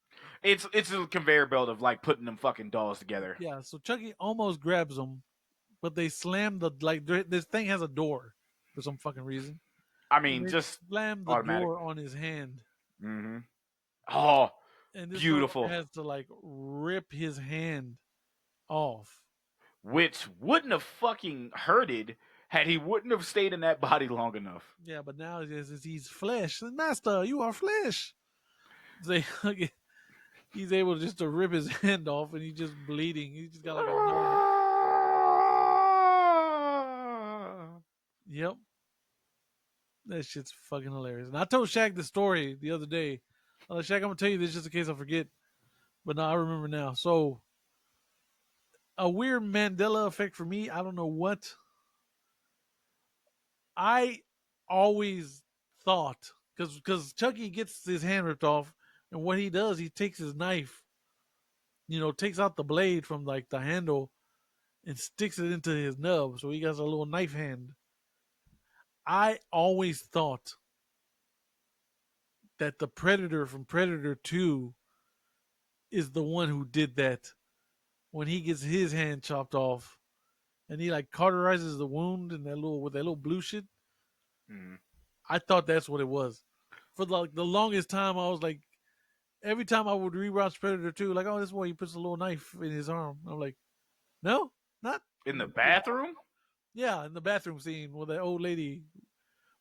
Speaker 2: It's a conveyor belt of like putting them fucking dolls together.
Speaker 3: Yeah. So Chucky almost grabs them, but they slam this thing has a door for some fucking reason.
Speaker 2: I
Speaker 3: And
Speaker 2: mean,
Speaker 3: they
Speaker 2: just
Speaker 3: slam the
Speaker 2: automatic.
Speaker 3: door on his hand.
Speaker 2: Mm-hmm. Oh,
Speaker 3: And this
Speaker 2: beautiful.
Speaker 3: has to like rip his hand off.
Speaker 2: Which wouldn't have fucking hurted had he wouldn't have stayed in that body long enough.
Speaker 3: Yeah, but now he's flesh. Master, you are flesh. He's able just to rip his hand off and he's just bleeding. He's just got like a normal. Yep. That shit's fucking hilarious. And I told Shaq the story the other day. Shaq, I'm gonna tell you this just in case I forget. But no, I remember now. So a weird Mandela effect for me, I don't know what. I always thought because Chucky gets his hand ripped off, and what he does, he takes his knife, takes out the blade from like the handle and sticks it into his nub, so he got a little knife hand. I always thought that the Predator from Predator 2 is the one who did that when he gets his hand chopped off and he like cauterizes the wound and with that little blue shit.
Speaker 2: Mm.
Speaker 3: I thought that's what it was. For the longest time, I was like, every time I would rewatch Predator 2, like, oh, this boy, he puts a little knife in his arm. I'm like, no, not
Speaker 2: In the bathroom?
Speaker 3: Yeah, in the bathroom scene with that old lady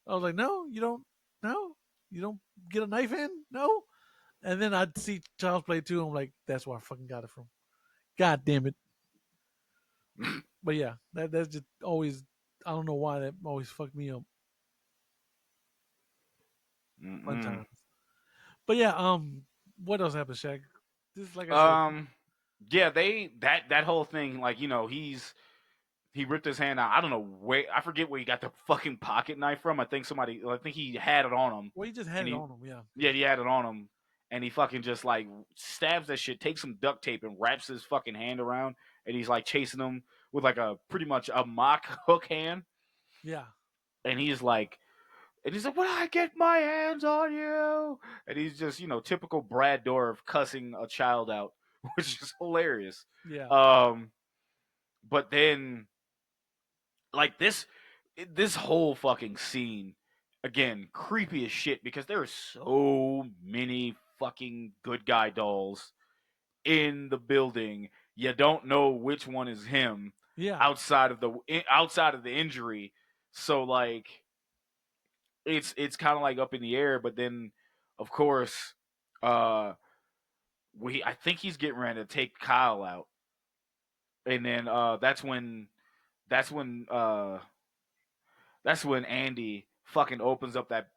Speaker 3: I was like, no, you don't. No, you don't get a knife in. No. And then I'd see Child's Play 2. I'm like, that's where I fucking got it from. God damn it. But yeah, that's just always. I don't know why that always fucked me up. Fun times. But yeah, what else happened, Shaq? This, like I said,
Speaker 2: Yeah, that whole thing, like, he ripped his hand out. I don't know where, I forget where he got the fucking pocket knife from. I think he had it on him.
Speaker 3: well, he just had
Speaker 2: And
Speaker 3: it
Speaker 2: he,
Speaker 3: on him. Yeah.
Speaker 2: yeah, he had it on him, and he fucking just like stabs that shit, takes some duct tape and wraps his fucking hand around, and he's like chasing him with like a pretty much a mock hook hand,
Speaker 3: Yeah.
Speaker 2: and he's like, when I get my hands on you, and he's just typical Brad Dourif cussing a child out, which is hilarious.
Speaker 3: Yeah.
Speaker 2: But then like this whole fucking scene, again, creepy as shit because there are so many fucking good guy dolls in the building. You don't know which one is him
Speaker 3: Yeah.
Speaker 2: outside of the injury. So like it's kind of like up in the air, but then of course uh I think he's getting ready to take Kyle out. And then that's when that's when Andy fucking opens up that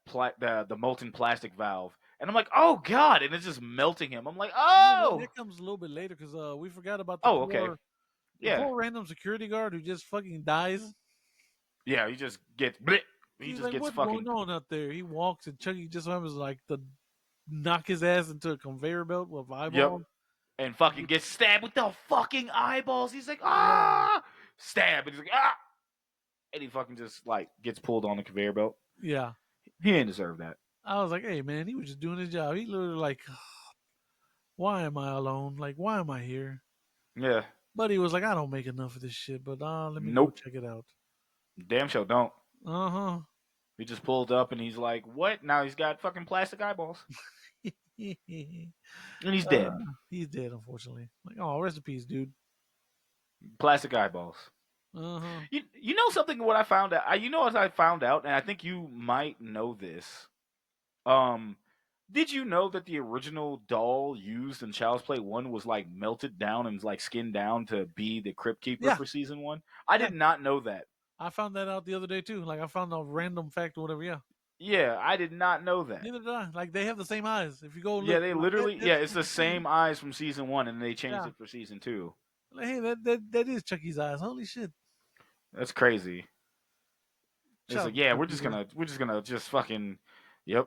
Speaker 2: the molten plastic valve, and I'm like, oh god, and it's just melting him. I'm like,
Speaker 3: Yeah,
Speaker 2: oh,
Speaker 3: that comes a little bit later because we forgot about
Speaker 2: oh, okay,
Speaker 3: the
Speaker 2: yeah,
Speaker 3: poor random security guard who just fucking dies.
Speaker 2: yeah. He just gets bleh, he
Speaker 3: He's
Speaker 2: just
Speaker 3: like,
Speaker 2: gets
Speaker 3: what's
Speaker 2: fucking
Speaker 3: going on out there? He walks and Chucky just happens like to knock his ass into a conveyor belt with
Speaker 2: yep,
Speaker 3: eyeballs.
Speaker 2: and fucking gets stabbed with the fucking eyeballs. He's like,
Speaker 3: Yeah.
Speaker 2: ah, stab, and he's like, ah, and he fucking just like gets pulled on the conveyor belt.
Speaker 3: Yeah.
Speaker 2: He didn't deserve that.
Speaker 3: I was like, hey man, he was just doing his job. He literally like, why am I alone? Like, why am I here?
Speaker 2: Yeah,
Speaker 3: But he was like, I don't make enough of this shit, but let me go
Speaker 2: nope,
Speaker 3: check it out.
Speaker 2: damn sure don't.
Speaker 3: Uh
Speaker 2: He just pulled up and he's like, what? Now he's got fucking plastic eyeballs.
Speaker 3: huh.
Speaker 2: And he's dead.
Speaker 3: He's dead, unfortunately. Like, oh, rest in peace, dude.
Speaker 2: Plastic eyeballs.
Speaker 3: Uh huh.
Speaker 2: You know something? What I found out? What I found out, and I think you might know this. Um, did you know that the original doll used in Child's Play 1 was like melted down and like skinned down to be the Crypt Keeper
Speaker 3: Yeah.
Speaker 2: for season 1? I
Speaker 3: Yeah.
Speaker 2: did not know that.
Speaker 3: I found that out the other day too. Like, I found a random fact or whatever. Yeah.
Speaker 2: Yeah, I did not know that.
Speaker 3: Neither did I. Like, they have the same eyes. If you go
Speaker 2: Yeah,
Speaker 3: look,
Speaker 2: they
Speaker 3: like,
Speaker 2: literally,
Speaker 3: that's
Speaker 2: it's the same eyes from season 1, and they changed
Speaker 3: yeah.
Speaker 2: it for season 2.
Speaker 3: Like, hey, that is Chucky's eyes. Holy shit.
Speaker 2: That's crazy. It's
Speaker 3: Shout out
Speaker 2: like,
Speaker 3: to
Speaker 2: yeah,
Speaker 3: Crypt Keeper.
Speaker 2: we're just gonna fucking, yep.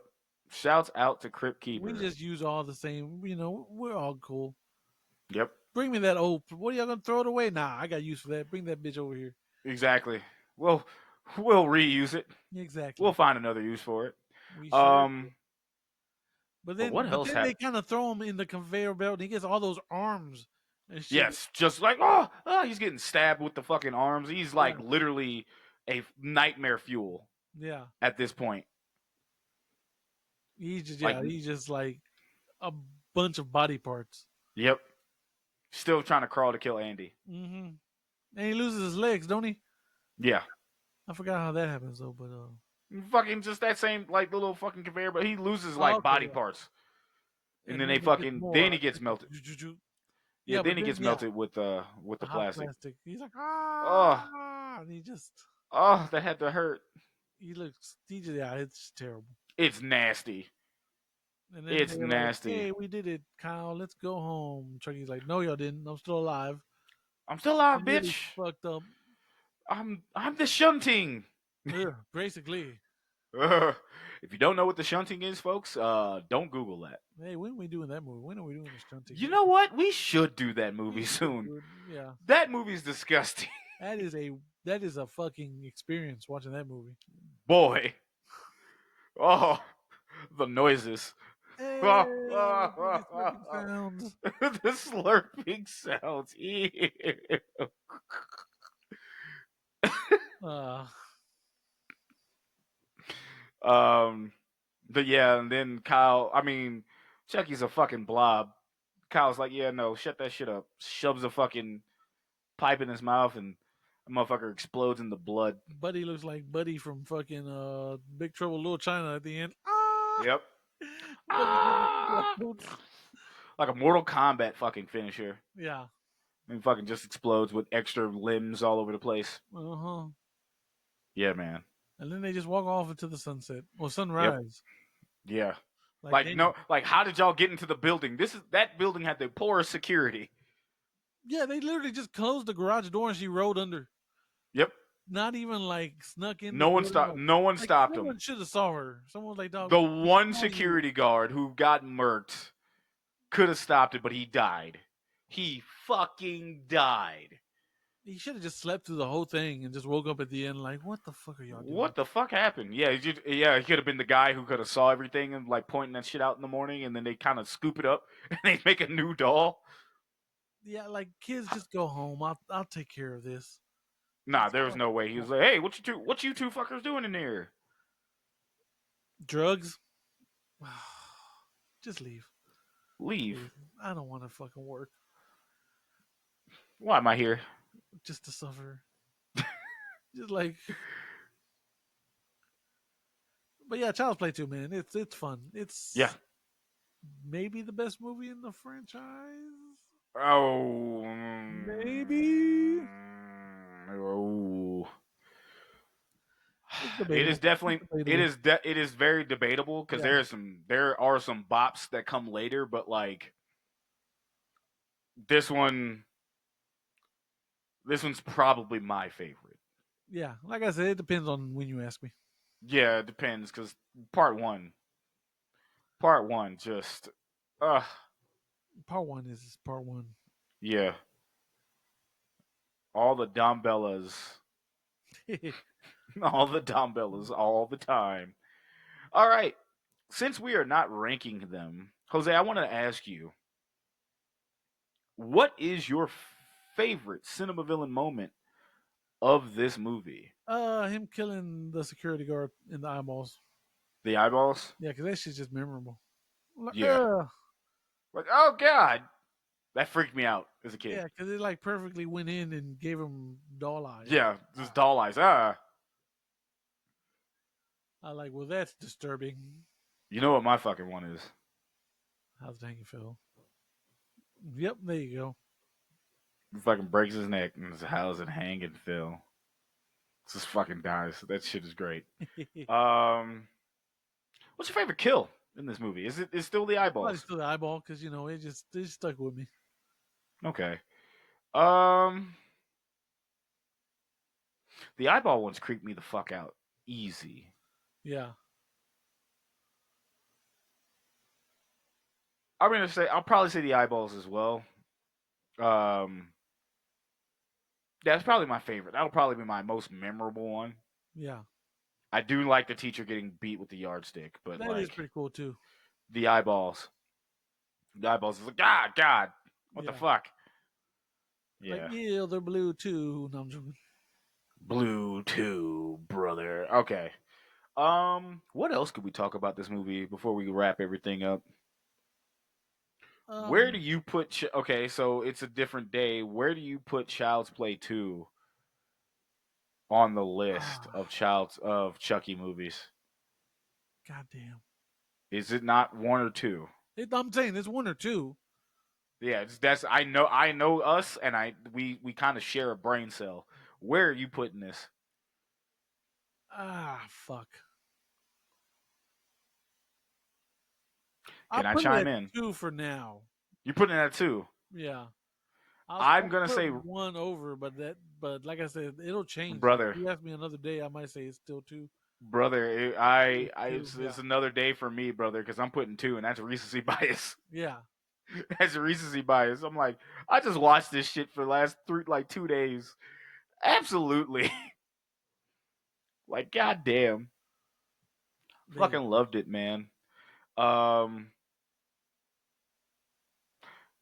Speaker 2: Shouts out to Crypt
Speaker 3: We
Speaker 2: Keeper.
Speaker 3: just use all the same. We're all cool.
Speaker 2: Yep,
Speaker 3: Bring me that old. What are y'all gonna throw it away? Nah, I got use for that. Bring that bitch over here.
Speaker 2: exactly. We'll reuse it.
Speaker 3: Exactly.
Speaker 2: We'll find another use for it.
Speaker 3: We sure.
Speaker 2: Um,
Speaker 3: But
Speaker 2: but
Speaker 3: then,
Speaker 2: what
Speaker 3: but
Speaker 2: else
Speaker 3: then they
Speaker 2: happened?
Speaker 3: kind of throw him in the conveyor belt, and he gets all those arms and shit.
Speaker 2: Yes, just like he's getting stabbed with the fucking arms. He's
Speaker 3: Yeah.
Speaker 2: like literally a nightmare fuel
Speaker 3: Yeah.
Speaker 2: at this point. Like,
Speaker 3: He's just like a bunch of body parts.
Speaker 2: yep, still trying to crawl to kill Andy.
Speaker 3: Mm-hmm. And he loses his legs, don't he?
Speaker 2: Yeah,
Speaker 3: I forgot how that happens though, but
Speaker 2: fucking just that same like little fucking conveyor, but he loses
Speaker 3: oh,
Speaker 2: like
Speaker 3: okay,
Speaker 2: body
Speaker 3: yeah.
Speaker 2: parts, and
Speaker 3: And
Speaker 2: then
Speaker 3: then
Speaker 2: they
Speaker 3: he gets
Speaker 2: fucking
Speaker 3: more.
Speaker 2: then he gets melted. Yeah,
Speaker 3: Yeah,
Speaker 2: then
Speaker 3: but
Speaker 2: he
Speaker 3: then
Speaker 2: gets melted with the
Speaker 3: hot
Speaker 2: plastic.
Speaker 3: plastic. He's like
Speaker 2: Oh,
Speaker 3: and he just
Speaker 2: that had to hurt.
Speaker 3: yeah, it's terrible.
Speaker 2: It's nasty.
Speaker 3: And then
Speaker 2: It's
Speaker 3: they're like,
Speaker 2: nasty.
Speaker 3: "Hey, we did it, Kyle. Let's go home." Chucky's like, "No, y'all didn't. I'm still alive.
Speaker 2: I'm still alive,
Speaker 3: I'm really
Speaker 2: bitch.
Speaker 3: fucked up."
Speaker 2: I'm the shunting.
Speaker 3: Yeah, basically.
Speaker 2: If you don't know what the shunting is, folks, don't Google that.
Speaker 3: Hey, when are we doing that movie? When are we doing this stunting?
Speaker 2: You know what? We should do that
Speaker 3: We
Speaker 2: movie
Speaker 3: should
Speaker 2: soon.
Speaker 3: do it. Yeah,
Speaker 2: That movie's disgusting.
Speaker 3: that is a fucking experience watching that movie.
Speaker 2: Boy. Oh, the noises.
Speaker 3: Hey,
Speaker 2: the
Speaker 3: slurping sounds.
Speaker 2: slurping sounds. Ew.
Speaker 3: Uh,
Speaker 2: But yeah, and then Chucky's a fucking blob. Kyle's like, yeah, no, shut that shit up. Shoves a fucking pipe in his mouth, and A motherfucker explodes in the blood.
Speaker 3: Buddy looks like Buddy from fucking Big Trouble in Little China at the end. Ah!
Speaker 2: Yep.
Speaker 3: Buddy just
Speaker 2: Ah!
Speaker 3: explodes.
Speaker 2: Like a Mortal Kombat fucking finisher.
Speaker 3: Yeah.
Speaker 2: And fucking just explodes with extra limbs all over the place.
Speaker 3: Uh-huh.
Speaker 2: Yeah, man.
Speaker 3: And then they just walk off into the sunset. Or
Speaker 2: Yep.
Speaker 3: sunrise.
Speaker 2: Yeah.
Speaker 3: Like
Speaker 2: No, like how did y'all get into the building? That building had the poorest security.
Speaker 3: Yeah, they literally just closed the garage door and she rode under.
Speaker 2: Yep.
Speaker 3: Not even like snuck in.
Speaker 2: No one stopped. No one stopped
Speaker 3: someone
Speaker 2: him.
Speaker 3: should have saw her. Someone was like, dog.
Speaker 2: The one
Speaker 3: saw you.
Speaker 2: security guard who got murked could have stopped it, but he died. He fucking died.
Speaker 3: He should have just slept through the whole thing and just woke up at the end like, what the fuck are y'all doing?
Speaker 2: What the fuck happened? Yeah, he could have been the guy who could have saw everything and like pointing that shit out in the morning, and then they kind of scoop it up and they make a new doll.
Speaker 3: Yeah, like kids, just go home. I'll take care of this.
Speaker 2: Nah, there was no way. He was like, "Hey, what you two fuckers doing in there?"
Speaker 3: Drugs. Just leave.
Speaker 2: Leave.
Speaker 3: I don't want to fucking work.
Speaker 2: Why am I here?
Speaker 3: Just to suffer. Just like. But yeah, Child's Play 2, man. It's fun. It's maybe the best movie in the franchise.
Speaker 2: Oh,
Speaker 3: maybe.
Speaker 2: Oh. It is definitely it is very debatable because there are some bops that come later, but like this one's probably my favorite.
Speaker 3: Yeah, like I said, it depends on when you ask me.
Speaker 2: Yeah, it depends because part one just
Speaker 3: part one is part one.
Speaker 2: Yeah. All the Dombellas. All the Dombellas all the time. All right. Since we are not ranking them, Jose, I want to ask you, what is your favorite cinema villain moment of this movie?
Speaker 3: Him killing the security guard in the eyeballs.
Speaker 2: The eyeballs?
Speaker 3: Yeah, because that shit's just memorable.
Speaker 2: Yeah. Like, oh god, that freaked me out as a kid.
Speaker 3: Yeah, because it like perfectly went in and gave him doll eyes.
Speaker 2: Yeah, just doll eyes.
Speaker 3: I like. Well, that's disturbing.
Speaker 2: You know what my fucking one is?
Speaker 3: How's it hanging, Phil? Yep, there you go.
Speaker 2: He fucking breaks his neck and says, how's it hanging, Phil? Just fucking dies. That shit is great. What's your favorite kill in this movie? Is it still the eyeballs?
Speaker 3: Probably still the eyeball because it just stuck with me.
Speaker 2: Okay. The eyeball ones creep me the fuck out. Easy.
Speaker 3: Yeah.
Speaker 2: I'll probably say the eyeballs as well. That's probably my favorite. That'll probably be my most memorable one.
Speaker 3: Yeah.
Speaker 2: I do like the teacher getting beat with the yardstick, but
Speaker 3: that is pretty cool too.
Speaker 2: The eyeballs. The eyeballs is like, God, what the fuck?
Speaker 3: Yeah. Like, they're blue too. No, I'm joking.
Speaker 2: Blue too, brother. Okay. What else could we talk about this movie before we wrap everything up? Where do you put? Okay, so it's a different day. Where do you put Child's Play 2 on the list of Chucky movies?
Speaker 3: Goddamn.
Speaker 2: Is it not 1 or 2?
Speaker 3: I'm saying it's 1 or 2.
Speaker 2: Yeah, I know us, and we kind of share a brain cell. Where are you putting this?
Speaker 3: Fuck.
Speaker 2: Can I chime in?
Speaker 3: 2 for now.
Speaker 2: You're putting it at 2.
Speaker 3: Yeah.
Speaker 2: I'm gonna say
Speaker 3: 1 over, but like I said, it'll change.
Speaker 2: Brother.
Speaker 3: If you ask me another day, I might say it's still 2.
Speaker 2: Brother, it's another day for me, brother, because I'm putting 2, and that's recency bias.
Speaker 3: Yeah.
Speaker 2: That's recency bias. I'm like, I just watched this shit for the last 2 days. Absolutely. Like, goddamn. Fucking loved it, man.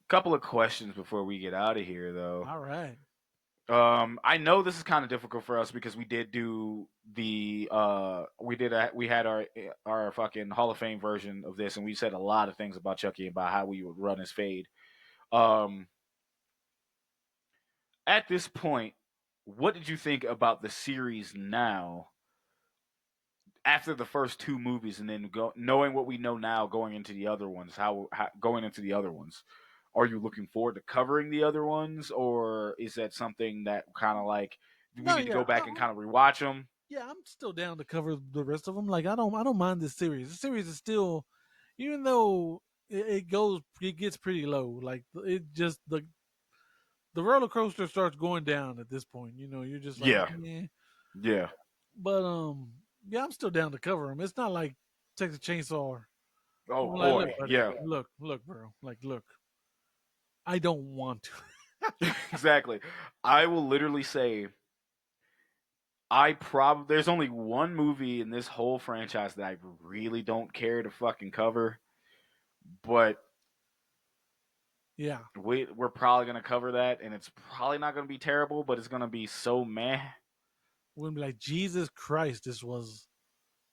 Speaker 2: Couple of questions before we get out of here, though.
Speaker 3: All right.
Speaker 2: I know this is kind of difficult for us because we did do we had our fucking Hall of Fame version of this, and we said a lot of things about Chucky about how we would run his fade. At this point, what did you think about the series now? After the first two movies, and then knowing what we know now, going into the other ones, how going into the other ones, are you looking forward to covering the other ones, or is that something that kind of like we
Speaker 3: No,
Speaker 2: need to
Speaker 3: yeah,
Speaker 2: go back and kind of rewatch them?
Speaker 3: yeah, I'm still down to cover the rest of them. Like I don't mind this series. The series is still, even though it gets pretty low. Like it just the roller coaster starts going down at this point. You know, you're just like,
Speaker 2: Yeah,
Speaker 3: yeah.
Speaker 2: yeah.
Speaker 3: But yeah, I'm still down to cover them. It's not like Texas Chainsaw.
Speaker 2: Oh
Speaker 3: I'm like, look,
Speaker 2: boy,
Speaker 3: buddy,
Speaker 2: yeah,
Speaker 3: look, bro, like, look, I don't want to.
Speaker 2: exactly. I will literally say there's only one movie in this whole franchise that I really don't care to fucking cover, but
Speaker 3: Yeah,
Speaker 2: we're probably gonna cover that, and it's probably not gonna be terrible, but it's gonna be so meh.
Speaker 3: we're gonna be like, Jesus Christ, this was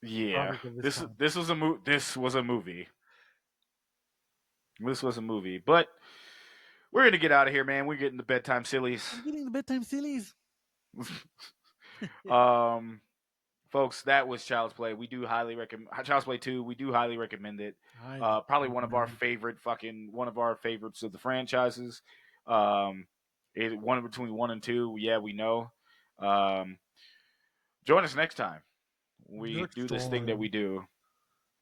Speaker 3: a
Speaker 2: Yeah,
Speaker 3: product of its time.
Speaker 2: this was a this was a movie. This was a movie, but we're gonna get out of here, man. We're getting the bedtime sillies.
Speaker 3: I'm getting the bedtime sillies.
Speaker 2: um, folks, that was Child's Play. We do highly recommend Child's Play 2. We do highly recommend it. Probably one of our one of our favorites of the franchises. One between 1 and 2. Yeah, we know. Join us next time. We
Speaker 3: Next
Speaker 2: do this thing that
Speaker 3: time.
Speaker 2: we do.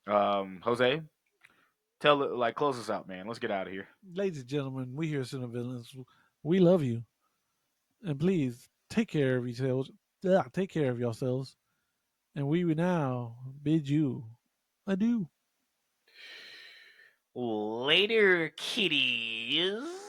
Speaker 2: Jose, close us out, man. Let's get out of here.
Speaker 3: Ladies and gentlemen, we here at Cinevillains, we love you, and please take care of yourselves. Take care of yourselves, and we will now bid you adieu.
Speaker 2: Later, kitties.